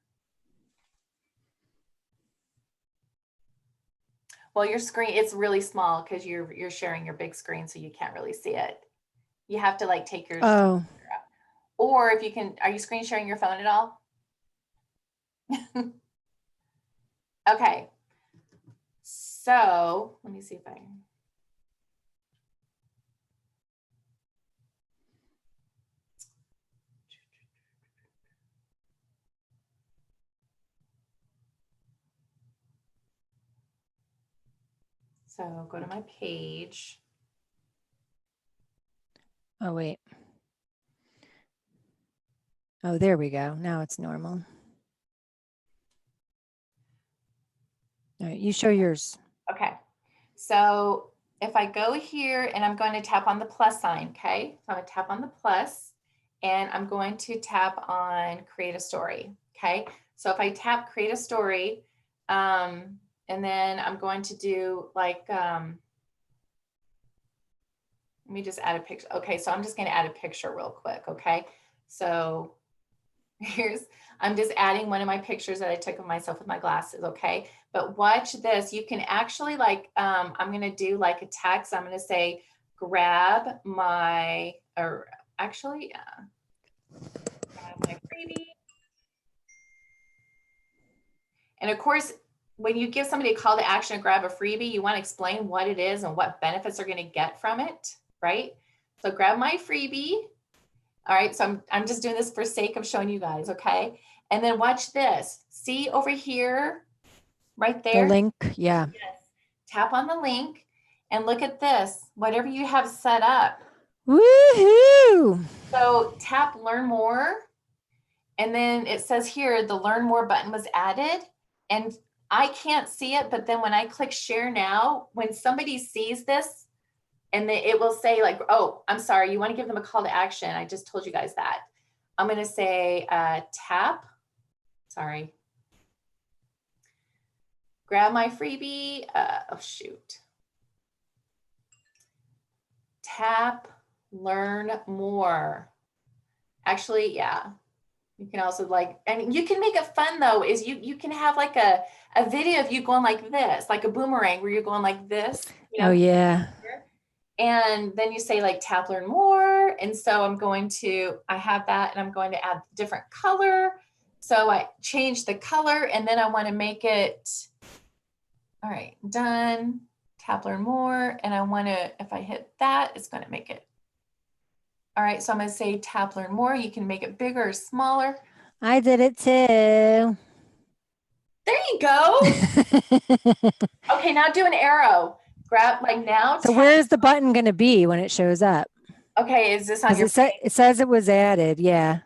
Well, your screen, it's really small because you're sharing your big screen, so you can't really see it. You have to like take your, Oh, or if you can, are you screen sharing your phone at all? Okay. So let me see if I can. So go to my page. oh, wait. Oh, there we go. Now it's normal. All right, you show yours. Okay. So if I go here and I'm going to tap on the plus sign, okay? So I'm going to tap on the plus and I'm going to tap on create a story, okay? So if I tap create a story, and then I'm going to do like, let me just add a picture. Okay, so I'm just going to add a picture real quick, okay? So I'm just adding one of my pictures that I took of myself with my glasses, okay? But watch this. You can actually like, I'm going to do like a text. I'm going to say, grab my, or actually, grab my freebie. And of course, when you give somebody a call to action to grab a freebie, you want to explain what it is and what benefits they're going to get from it, right? So grab my freebie. All right, so I'm just doing this for sake of showing you guys, okay? And then watch this. See over here, right The there? link, yeah. Yes. Tap on the link and look at this, whatever you have set up. Woohoo! So tap learn more. And then it says here, the learn more button was added. And I can't see it, but then when I click share now, when somebody sees this, and it will say like, oh, I'm sorry, you want to give them a call to action. I just told you guys that. I'm going to say tap, sorry. Grab my freebie, oh shoot. Tap, learn more. Actually, yeah. You can also like, and you can make it fun though, is you can have like a video of you going like this, like a boomerang where you're going like this, you know. Oh, yeah. And then you say like tap learn more. And so I have that and I'm going to add different color. So I change the color and then I want to make it, all right, done, tap learn more. And I want to, if I hit that, it's going to make it. All right, so I'm going to say tap learn more. You can make it bigger or smaller. I did it too. There you go. Okay, now do an arrow. Grab like now. So where's the button going to be when it shows up? Okay, is this on your Because it says it was added. Yeah.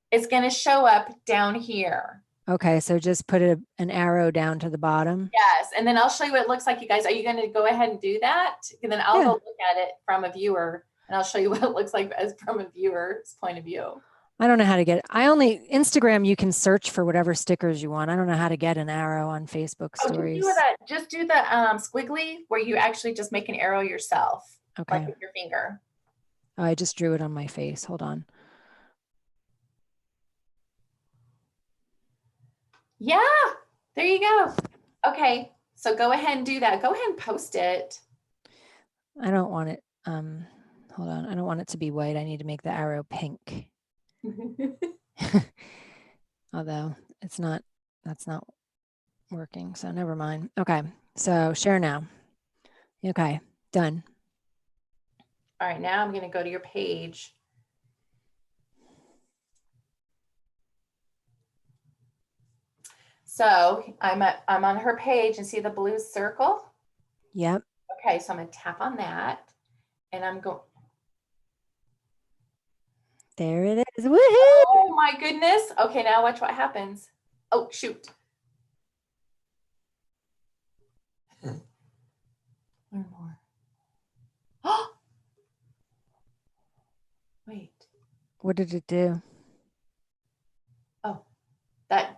It's going to show up down here. Okay, so just put an arrow down to the bottom. Yes, and then I'll show you what it looks like, you guys. Are you going to go ahead and do that? And then I'll go look at it from a viewer, and I'll show you what it looks like as from a viewer's point of view. I don't know how to get it. Instagram, you can search for whatever stickers you want. I don't know how to get an arrow on Facebook stories. Just do the squiggly where you actually just make an arrow yourself. Okay. Like with your finger. Oh, I just drew it on my face. Hold on. Yeah, there you go. Okay, so go ahead and do that. Go ahead and post it. I don't want it. Hold on. I don't want it to be white. I need to make the arrow pink. Although that's not working, so never mind. Okay, so share now. Okay, done. All right, now I'm going to go to your page. So I'm on her page and see the blue circle. Yep. Okay, so I'm going to tap on that, and I'm going. There it is. Woohoo! Oh my goodness. Okay, now watch what happens. Oh, shoot. Learn more. Oh, wait. What did it do? Oh, that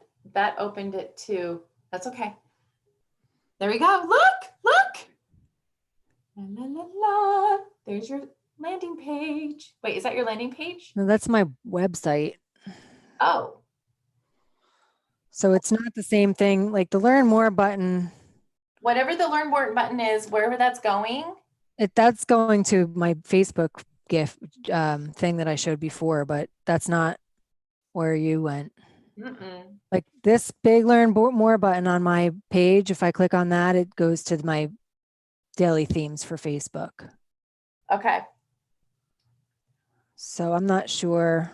opened it to. That's okay. There we go. Look. La, la, la, la. There's your landing page. Wait, is that your landing page? No, that's my website. Oh, So it's not the same thing. Like the learn more button, whatever the learn more button is, wherever that's going. that's going to my Facebook gift thing that I showed before, but that's not where you went. Mm-mm. Like this big learn more button on my page, if I click on that, it goes to my daily themes for Facebook. Okay. So I'm not sure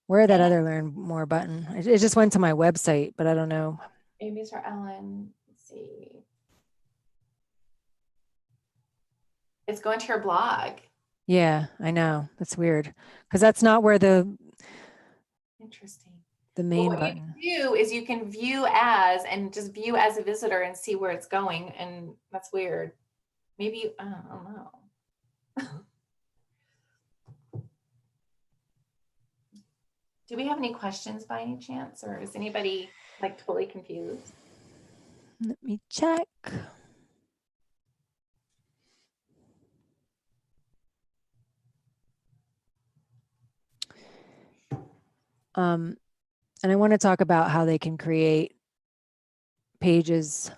where that other learn more button. It just went to my website, but I don't know. Amy's or Ellen. Let's see. It's going to your blog. Yeah, I know. That's weird because that's not where Interesting. the Well, main what button. you can do is you can view as and just view as a visitor and see where it's going. And that's weird. Maybe, I don't know. Do we have any questions by any chance? Or is anybody like totally confused? Let me check. And I want to talk about how they can create pages.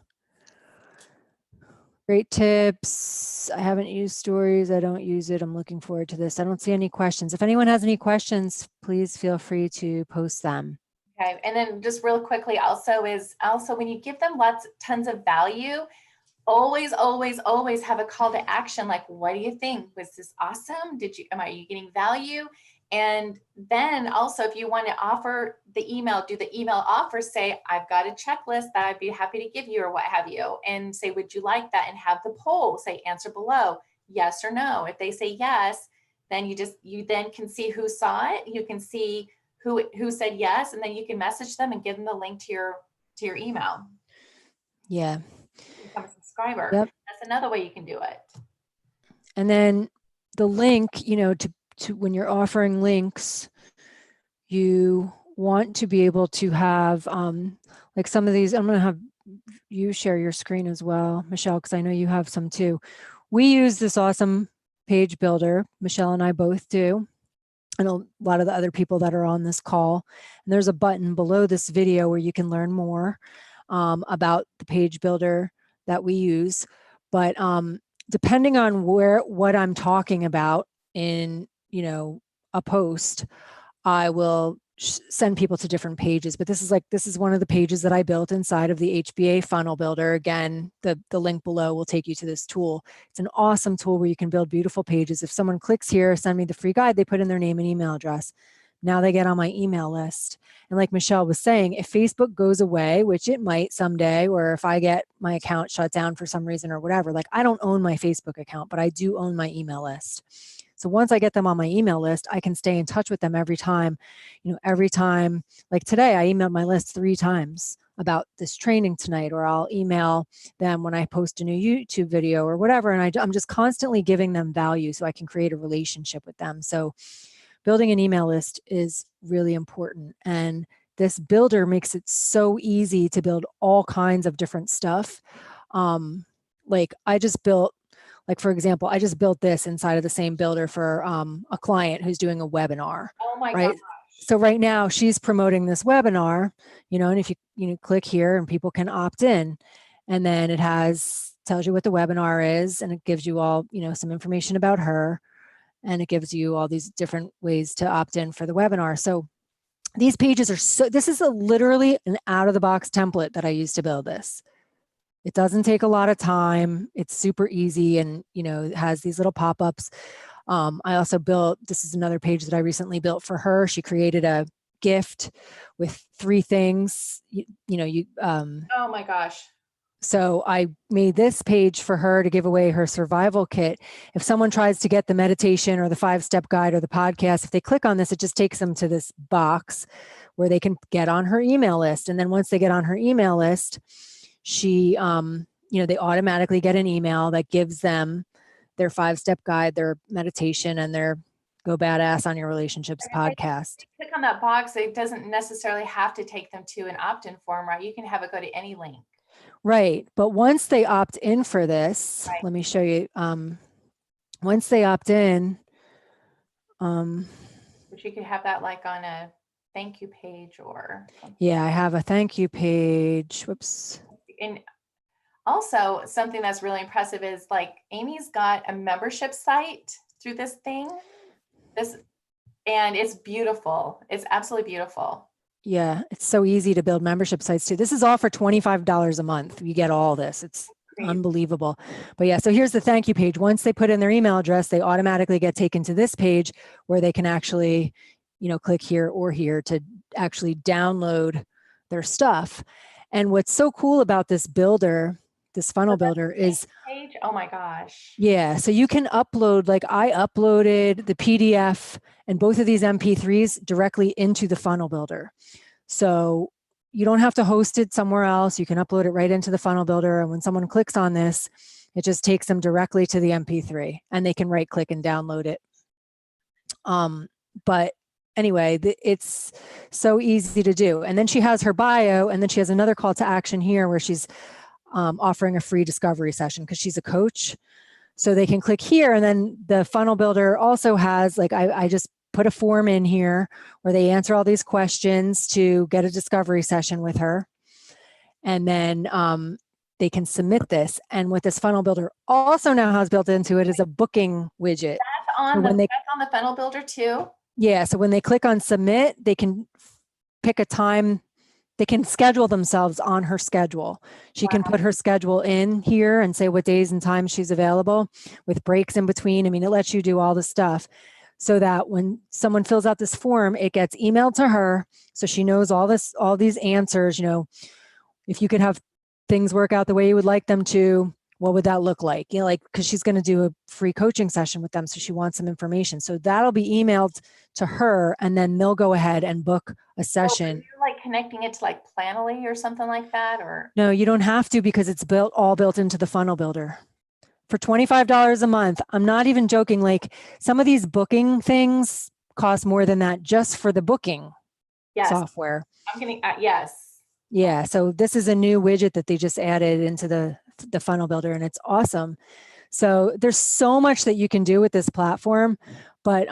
Great tips. I haven't used stories. I don't use it. I'm looking forward to this. I don't see any questions. If anyone has any questions, please feel free to post them. Okay. And then just real quickly also when you give them tons of value, always have a call to action. Like, what do you think? Was this awesome? Are you getting value? And then also, if you want to offer the email, do the email offer, say, I've got a checklist that I'd be happy to give you or what have you. And say, would you like that? And have the poll say, answer below, yes or no. If they say yes, then you then can see who saw it. You can see who said yes, and then you can message them and give them the link to your email. Yeah. Become a subscriber. Yep. That's another way you can do it. And then the link, to when you're offering links, you want to be able to have like some of these. I'm going to have you share your screen as well, Michelle, because I know you have some too. We use this awesome page builder. Michelle and I both do, and a lot of the other people that are on this call. And there's a button below this video where you can learn more about the page builder that we use. But depending on what I'm talking about in a post, I will send people to different pages. But this is one of the pages that I built inside of the HBA funnel builder. Again, the link below will take you to this tool. It's an awesome tool where you can build beautiful pages. If someone clicks here, send me the free guide, they put in their name and email address. Now they get on my email list. And like Michelle was saying, if Facebook goes away, which it might someday, or if I get my account shut down for some reason or whatever, like I don't own my Facebook account, but I do own my email list. So once I get them on my email list, I can stay in touch with them every time. Every time, like today, I emailed my list 3 times about this training tonight, or I'll email them when I post a new YouTube video or whatever. And I'm just constantly giving them value so I can create a relationship with them. So building an email list is really important. And this builder makes it so easy to build all kinds of different stuff. Like I just built, like, for example, I just built this inside of the same builder for a client who's doing a webinar, Oh my right? gosh. So right now she's promoting this webinar, and if you click here and people can opt in, and then it tells you what the webinar is, and it gives you all, some information about her, and it gives you all these different ways to opt in for the webinar. So These pages are so, this is literally an out of the box template that I use to build this. It doesn't take a lot of time. It's super easy, and it has these little pop-ups. I also built, this is another page that I recently built for her. She created a gift with 3 things. Oh my gosh. So I made this page for her to give away her survival kit. If someone tries to get the meditation or the 5-step guide or the podcast, if they click on this, it just takes them to this box where they can get on her email list. And then once they get on her email list, they automatically get an email that gives them their 5-step guide, their meditation, and their Go Badass on Your Relationships And if podcast. they click on that box, it doesn't necessarily have to take them to an opt-in form, right? You can have it go to any link. Right. But once they opt in for this, Right. let me show you. Once they opt in, But you could have that like on a thank you page or something. yeah, I have a thank you page. Whoops. And also something that's really impressive is like Amy's got a membership site through this thing. And it's beautiful. It's absolutely beautiful. Yeah, it's so easy to build membership sites too. This is all for $25 a month. You get all this. It's Great. unbelievable. But yeah, so here's the thank you page. Once they put in their email address, they automatically get taken to this page where they can actually, click here or here to actually download their stuff. And what's so cool about this builder, this funnel builder, is page. Oh my gosh. yeah, so you can upload, like I uploaded the PDF and both of these MP3s directly into the funnel builder. So you don't have to host it somewhere else. You can upload it right into the funnel builder. And when someone clicks on this, it just takes them directly to the MP3 and they can right click and download it. But anyway, it's so easy to do. And then she has her bio, and then she has another call to action here where she's offering a free discovery session because she's a coach. So they can click here, and then the funnel builder also has, like, I just put a form in here where they answer all these questions to get a discovery session with her. And then they can submit this. And what this funnel builder also now has built into it is a booking widget. That's on the funnel builder too? Yeah. So when they click on submit, they can pick a time. They can schedule themselves on her schedule. She can put her schedule in here and say what days and times she's available with breaks in between. I mean, it lets you do all the stuff so that when someone fills out this form, it gets emailed to her. So she knows all these answers. If you could have things work out the way you would like them to, what would that look like? Because she's going to do a free coaching session with them. So she wants some information. So that'll be emailed to her, and then they'll go ahead and book a session. You're like connecting it to like Planoly or something like that, or? No, you don't have to, because it's all built into the funnel builder. For $25 a month, I'm not even joking. Like, some of these booking things cost more than that just for the booking software. I'm getting, yes. Yeah. So this is a new widget that they just added into the funnel builder, and it's awesome. So there's so much that you can do with this platform. But,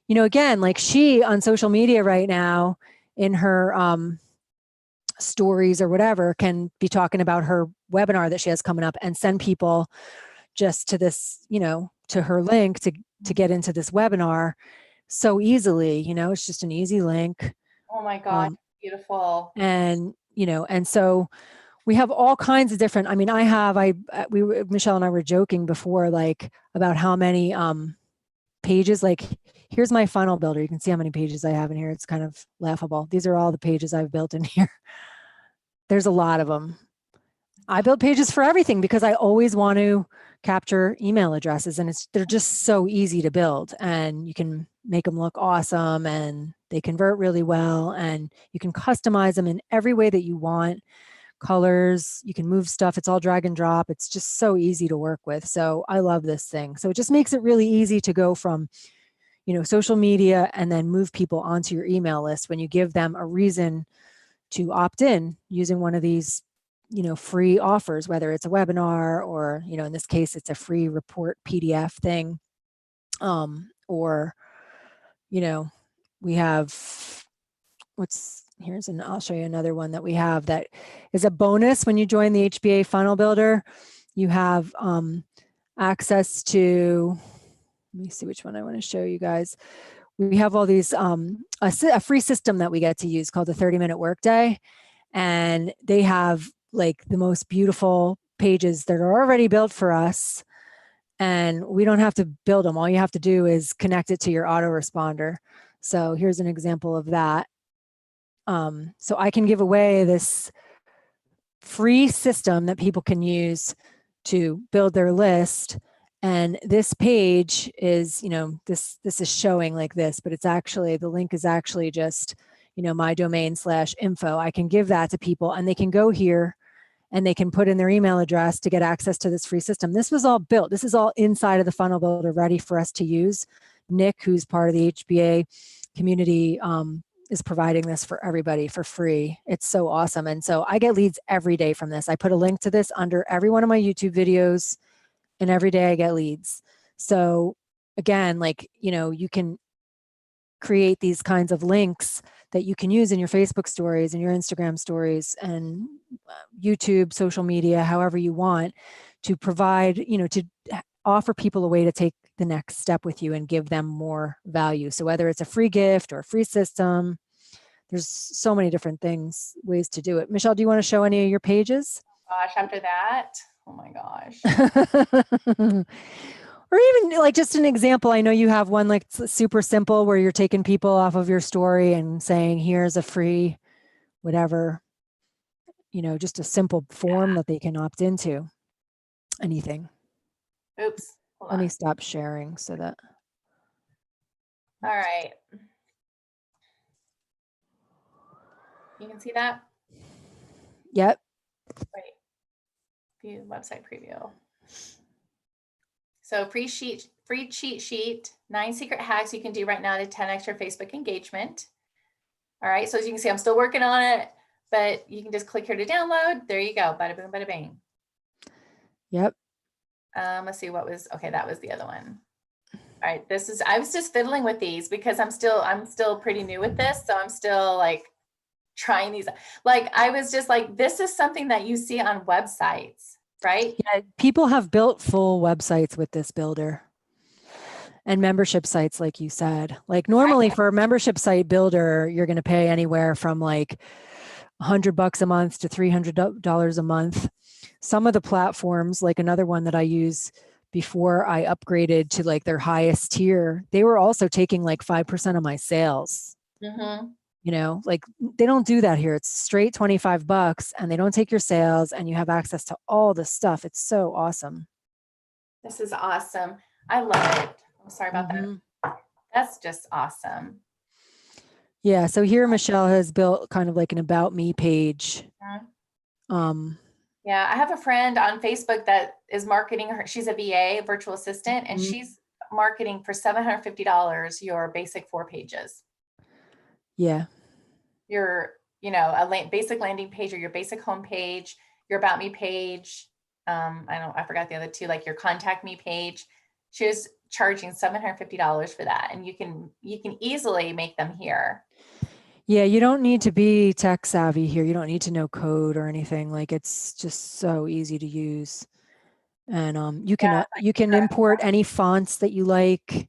again, like, she on social media right now in her stories or whatever can be talking about her webinar that she has coming up and send people just to this, to her link to get into this webinar so easily. It's just an easy link. Oh my God, beautiful. And, and so we have all kinds of different, Michelle and I were joking before, like, about how many pages, like, here's my funnel builder. You can see how many pages I have in here. It's kind of laughable. These are all the pages I've built in here. There's a lot of them. I build pages for everything because I always want to capture email addresses, and they're just so easy to build, and you can make them look awesome, and they convert really well, and you can customize them in every way that you want. Colors, you can move stuff. It's all drag and drop. It's just so easy to work with. So I love this thing. So it just makes it really easy to go from, social media and then move people onto your email list when you give them a reason to opt in using one of these, free offers, whether it's a webinar or, in this case, it's a free report PDF thing. Or, we have I'll show you another one that we have that is a bonus. When you join the HBA funnel builder, you have access to, let me see which one I want to show you guys. we have all these, a free system that we get to use called the 30-minute workday. And they have like the most beautiful pages that are already built for us. And we don't have to build them. All you have to do is connect it to your autoresponder. So here's an example of that. So I can give away this free system that people can use to build their list. And this page is, this is showing like this, but it's actually, the link is actually just, my domain/info. I can give that to people and they can go here and they can put in their email address to get access to this free system. This was all built. This is all inside of the funnel builder ready for us to use. Nick, who's part of the HBA community, is providing this for everybody for free. It's so awesome. And so I get leads every day from this. I put a link to this under every one of my YouTube videos, and every day I get leads. So again, like, you can create these kinds of links that you can use in your Facebook stories and your Instagram stories and YouTube, social media, however you want, to provide, to offer people a way to take the next step with you and give them more value. So whether it's a free gift or a free system, there's so many different ways to do it. Michelle, do you want to show any of your pages? Gosh, after that, oh my gosh. Or even like just an example, I know you have one like super simple where you're taking people off of your story and saying, here's a free whatever, just a simple form that they can opt into. Anything. Oops. Let me stop sharing so that. All right. You can see that? Yep. Right. View website preview. So free cheat sheet, 9 secret hacks you can do right now to 10x your Facebook engagement. All right, so as you can see, I'm still working on it, but you can just click here to download. There you go, bada boom, bada bang. Yep. Let's see what was, okay, that was the other one. All right, I was just fiddling with these because I'm still pretty new with this. So I'm still like trying these. Like, I was just like, this is something that you see on websites. Right? Yeah, people have built full websites with this builder and membership sites, like you said. Like normally for a membership site builder, you're going to pay anywhere from like $100 a month to $300 a month. Some of the platforms, like another one that I use before I upgraded to like their highest tier, they were also taking like 5% of my sales. Mm-hmm. Like they don't do that here. It's straight $25 and they don't take your sales and you have access to all this stuff. It's so awesome. This is awesome. I love it. I'm sorry about that. That's just awesome. Yeah. So here Michelle has built kind of like an about me page. Yeah, I have a friend on Facebook that is marketing her. She's a VA, virtual assistant, and she's marketing for $750 your basic 4 pages. Yeah. Your, a basic landing page or your basic home page, your about me page. I forgot the other 2, like your contact me page. She was charging $750 for that. And you can easily make them here. Yeah, you don't need to be tech savvy here. You don't need to know code or anything. Like it's just so easy to use. And you can import any fonts that you like.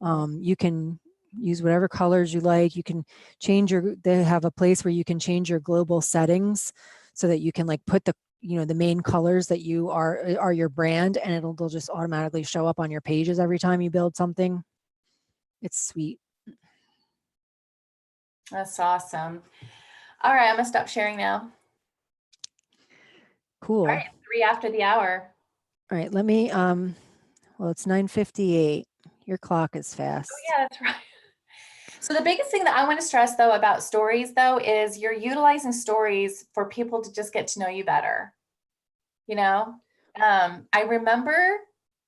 You can use whatever colors you like. You can change they have a place where you can change your global settings so that you can like put the main colors that you are your brand, and they'll just automatically show up on your pages every time you build something. It's sweet. That's awesome. All right, I'm gonna stop sharing now. Cool. All right, 3 after the hour. All right, let me, well, it's 9:58. Your clock is fast. Oh yeah, that's right. So the biggest thing that I want to stress though about stories though is you're utilizing stories for people to just get to know you better. I remember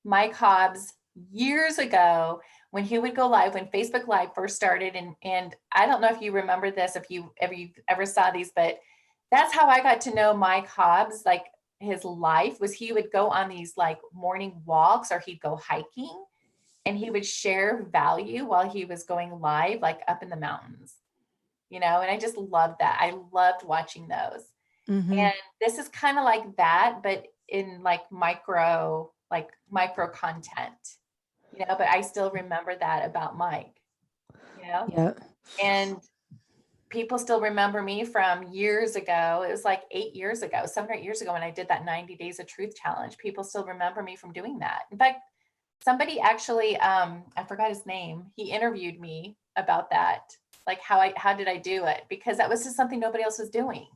Mike Hobbs years ago when he would go live, when Facebook Live first started. And I don't know if you remember this, if you ever saw these, but that's how I got to know Mike Hobbs. Like his life was he would go on these like morning walks or he'd go hiking and he would share value while he was going live, like up in the mountains, and I just loved that. I loved watching those. And this is kind of like that, but in like micro content, but I still remember that about Mike. know? Yeah. And people still remember me from years ago. It was like 8 years ago, 7 or 8 years ago when I did that 90 days of truth challenge. People still remember me from doing that. In fact, somebody actually, I forgot his name. He interviewed me about that. Like how did I do it? Because that was just something nobody else was doing.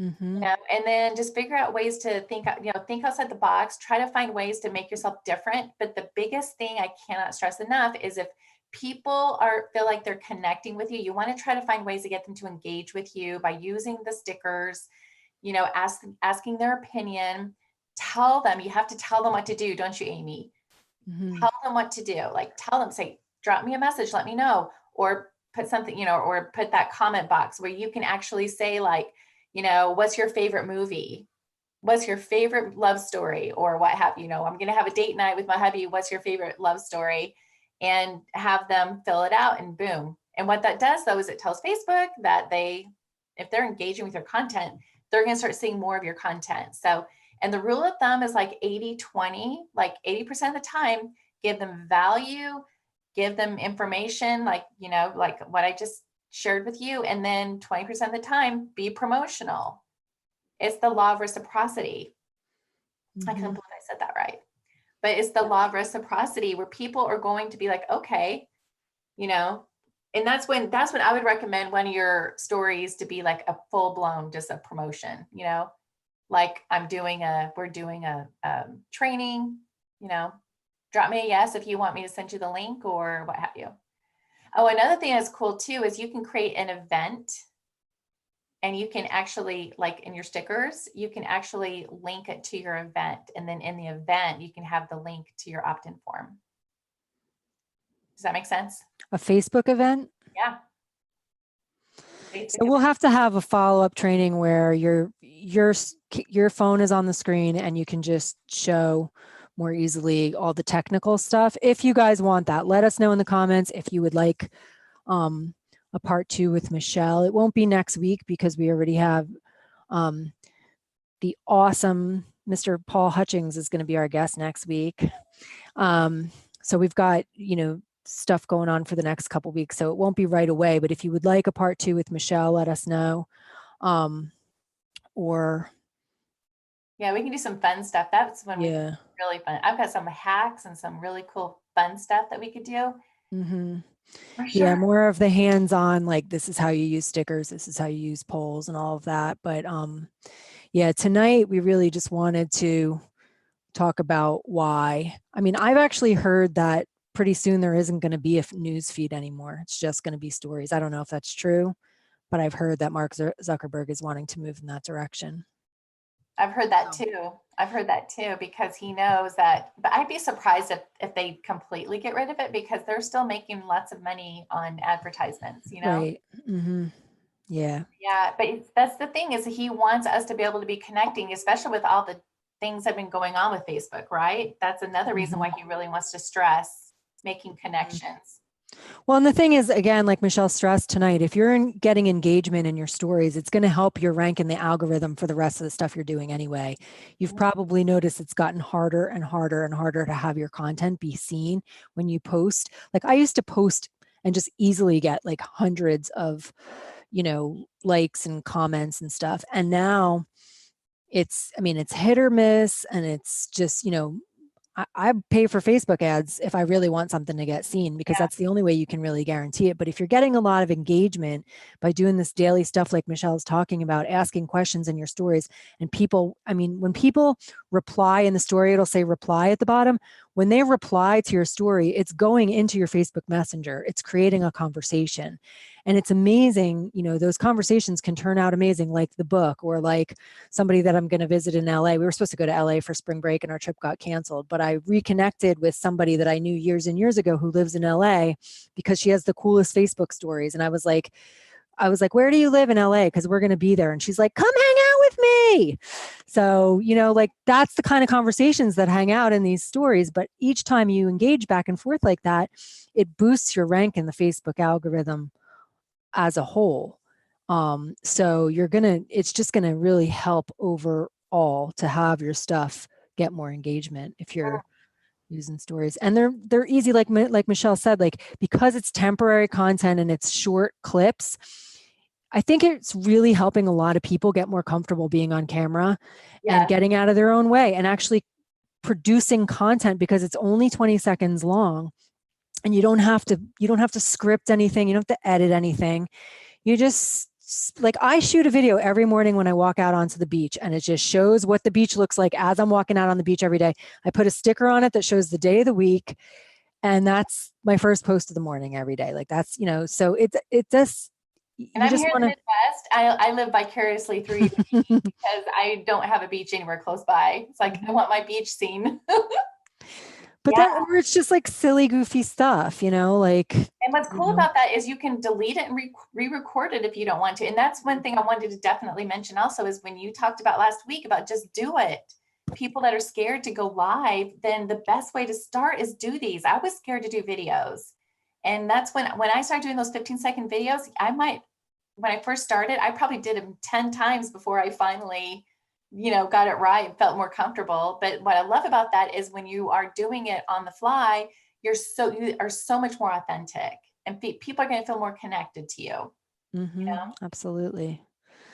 Mm-hmm. You know, and then just figure out ways to think, think outside the box, try to find ways to make yourself different. But the biggest thing I cannot stress enough is if people feel like they're connecting with you, you want to try to find ways to get them to engage with you by using the stickers, asking their opinion. Tell them, you have to tell them what to do, don't you, Amy? Mm-hmm. Tell them what to do. Like tell them, say, drop me a message, let me know, or put something, or put that comment box where you can actually say like, what's your favorite movie? What's your favorite love story or what have you know? I'm going to have a date night with my hubby. What's your favorite love story? And have them fill it out and boom. And what that does though, is it tells Facebook that if they're engaging with your content, they're going to start seeing more of your content. So, and the rule of thumb is like 80-20, like 80% of the time, give them value, give them information, like, like what I just shared with you. And then 20% of the time, be promotional. It's the law of reciprocity. I Mm-hmm. couldn't believe I said that right. But it's the law of reciprocity where people are going to be like, okay, you know, and that's when I would recommend one of your stories to be like a full blown, just a promotion, like we're doing a training, drop me a yes if you want me to send you the link or what have you. Oh, another thing that's cool too is you can create an event and you can actually, like in your stickers, you can actually link it to your event. And then in the event, you can have the link to your opt-in form. Does that make sense? A Facebook event. Yeah. So we'll have to have a follow-up training where your phone is on the screen and you can just show more easily all the technical stuff. If you guys want that, let us know in the comments if you would like a part 2 with Michelle. It won't be next week because we already have the awesome Mr. Paul Hutchings is going to be our guest next week. So we've got, stuff going on for the next couple weeks. So it won't be right away, but if you would like a part 2 with Michelle, let us know. Or yeah, we can do some fun stuff. That's when we yeah. really fun. I've got some hacks and some really cool fun stuff that we could do. Mm-hmm. For Yeah, sure. more of the hands-on, like this is how you use stickers, this is how you use polls and all of that. But yeah, tonight we really just wanted to talk about why. I mean, I've actually heard that pretty soon there isn't going to be a news feed anymore. It's just going to be stories. I don't know if that's true, but I've heard that Mark Zuckerberg is wanting to move in that direction. I've heard that too. I've heard that too, because he knows that, but I'd be surprised if they completely get rid of it because they're still making lots of money on advertisements, Right. Mm-hmm. Yeah. Yeah, but that's the thing is he wants us to be able to be connecting, especially with all the things that have been going on with Facebook, right? That's another reason why he really wants to stress making connections. Well, and the thing is, again, like Michelle stressed tonight, if you're getting engagement in your stories, it's going to help your rank in the algorithm for the rest of the stuff you're doing anyway. You've probably noticed it's gotten harder and harder and harder to have your content be seen when you post. Like I used to post and just easily get like hundreds of, likes and comments and stuff. And now it's hit or miss. And it's just, I pay for Facebook ads if I really want something to get seen because Yeah. that's the only way you can really guarantee it. But if you're getting a lot of engagement by doing this daily stuff like Michelle's talking about, asking questions in your stories, and people, when people reply in the story, it'll say reply at the bottom. When they reply to your story, it's going into your Facebook Messenger. It's creating a conversation. And it's amazing, those conversations can turn out amazing, like the book or like somebody that I'm going to visit in LA. We were supposed to go to LA for spring break and our trip got canceled, but I reconnected with somebody that I knew years and years ago who lives in LA because she has the coolest Facebook stories. And I was like, where do you live in LA? Because we're going to be there. And she's like, come hang out with me. So, like that's the kind of conversations that hang out in these stories. But each time you engage back and forth like that, it boosts your rank in the Facebook algorithm as a whole. So it's just gonna really help overall to have your stuff get more engagement if you're using stories, and they're easy, like Michelle said, like, because it's temporary content and it's short clips. I think it's really helping a lot of people get more comfortable being on camera and Yes. getting out of their own way and actually producing content, because it's only 20 seconds long, and you don't have to script anything, you don't have to edit anything. You just, like, I shoot a video every morning when I walk out onto the beach, and it just shows what the beach looks like as I'm walking out on the beach every day. I put a sticker on it that shows the day of the week, and that's my first post of the morning every day. Like, that's, so it just, And you I'm just here in the want Midwest. I live vicariously through you to because I don't have a beach anywhere close by. It's like I want my beach scene. but Yeah. then, or it's just like silly, goofy stuff, like, And what's cool about that is you can delete it and re-record it if you don't want to. And that's one thing I wanted to definitely mention also, is when you talked about last week about just do it. People that are scared to go live, then the best way to start is do these. I was scared to do videos. And that's when I started doing those 15-second videos, when I first started, I probably did them 10 times before I finally, got it right and felt more comfortable. But what I love about that is when you are doing it on the fly, you are so much more authentic, and people are going to feel more connected to you. Absolutely.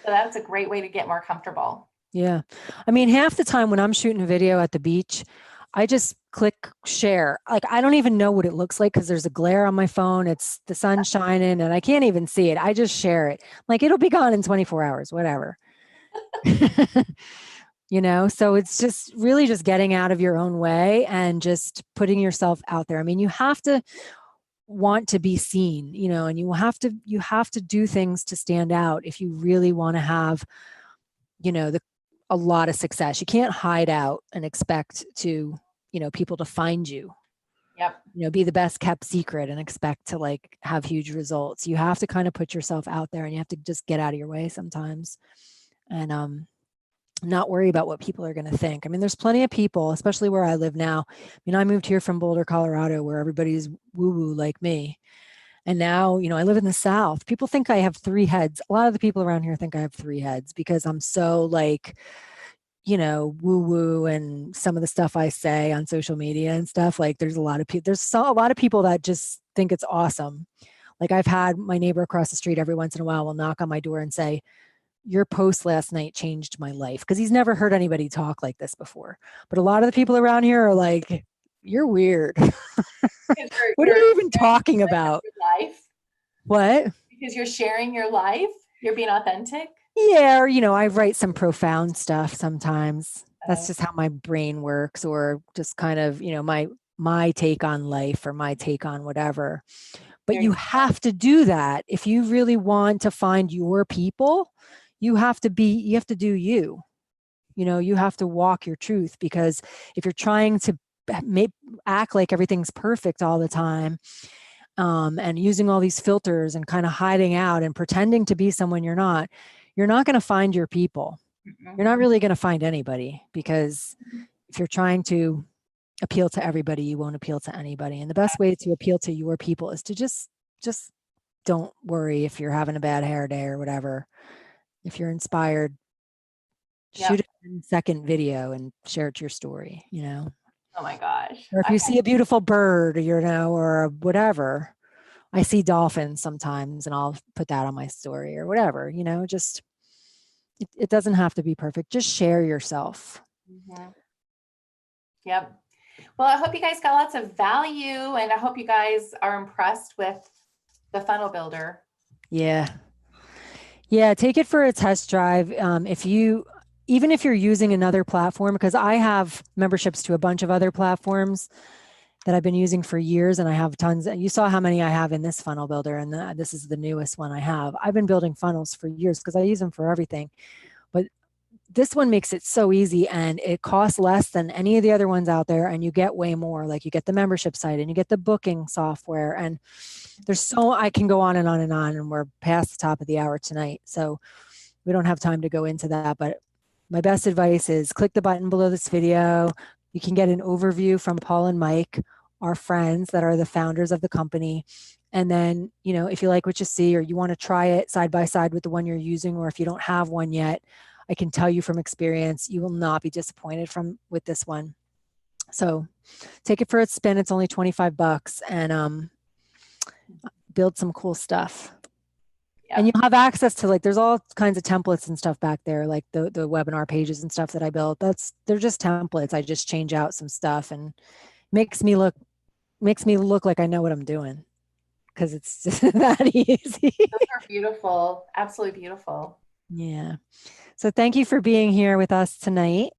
So that's a great way to get more comfortable. Yeah. I mean, half the time when I'm shooting a video at the beach, I just click share. Like, I don't even know what it looks like because there's a glare on my phone. It's the sun shining and I can't even see it. I just share it. Like, it'll be gone in 24 hours, whatever. So it's just really just getting out of your own way and just putting yourself out there. I mean, you have to want to be seen, and you have to do things to stand out if you really want to have, a lot of success. You can't hide out and expect to, people to find you, Yep. be the best kept secret and expect to, like, have huge results. You have to kind of put yourself out there, and you have to just get out of your way sometimes, and not worry about what people are going to think. I mean, there's plenty of people, especially where I live now. I mean, I moved here from Boulder, Colorado, where everybody's woo woo like me. And now, I live in the South. People think I have three heads. A lot of the people around here think I have three heads because I'm so, like, woo woo, and some of the stuff I say on social media and stuff. Like, there's a lot of people, a lot of people that just think it's awesome. Like, I've had my neighbor across the street every once in a while will knock on my door and say, "Your post last night changed my life," because he's never heard anybody talk like this before. But a lot of the people around here are like, "You're weird." Because What are you're you even talking about? your life. What? Because you're sharing your life. You're being authentic. Yeah, or, I write some profound stuff sometimes. That's just how my brain works, or just kind of, my take on life or my take on whatever. But you have to do that if you really want to find your people. You have to do you. You have to walk your truth, because if you're trying to act like everything's perfect all the time, and using all these filters and kind of hiding out and pretending to be someone you're not going to find your people. You're not really going to find anybody, because if you're trying to appeal to everybody, you won't appeal to anybody. And the best way to appeal to your people is to just don't worry if you're having a bad hair day or whatever. If you're inspired, shoot a 10-second video and share it to your story, Oh my gosh. Or if you see a beautiful bird, or whatever. I see dolphins sometimes and I'll put that on my story or whatever, just, it doesn't have to be perfect. Just share yourself. Yep. Well, I hope you guys got lots of value, and I hope you guys are impressed with the funnel builder. Yeah. Yeah. Take it for a test drive. Even if you're using another platform, because I have memberships to a bunch of other platforms that I've been using for years, and I have tons. You saw how many I have in this funnel builder, and this is the newest one I have. I've been building funnels for years because I use them for everything. But this one makes it so easy, and it costs less than any of the other ones out there, and you get way more. Like, you get the membership site and you get the booking software, and I can go on and on and on, and we're past the top of the hour tonight, so we don't have time to go into that. But my best advice is click the button below this video. You can get an overview from Paul and Mike, our friends that are the founders of the company. And then, if you like what you see, or you want to try it side by side with the one you're using, or if you don't have one yet, I can tell you from experience, you will not be disappointed with this one. So take it for a spin. It's only 25 bucks and build some cool stuff. Yeah. And you'll have access to like, there's all kinds of templates and stuff back there, like the webinar pages and stuff that I built. They're just templates. I just change out some stuff and makes me look like I know what I'm doing because it's just that easy. Those are beautiful. Absolutely beautiful. Yeah. So thank you for being here with us tonight.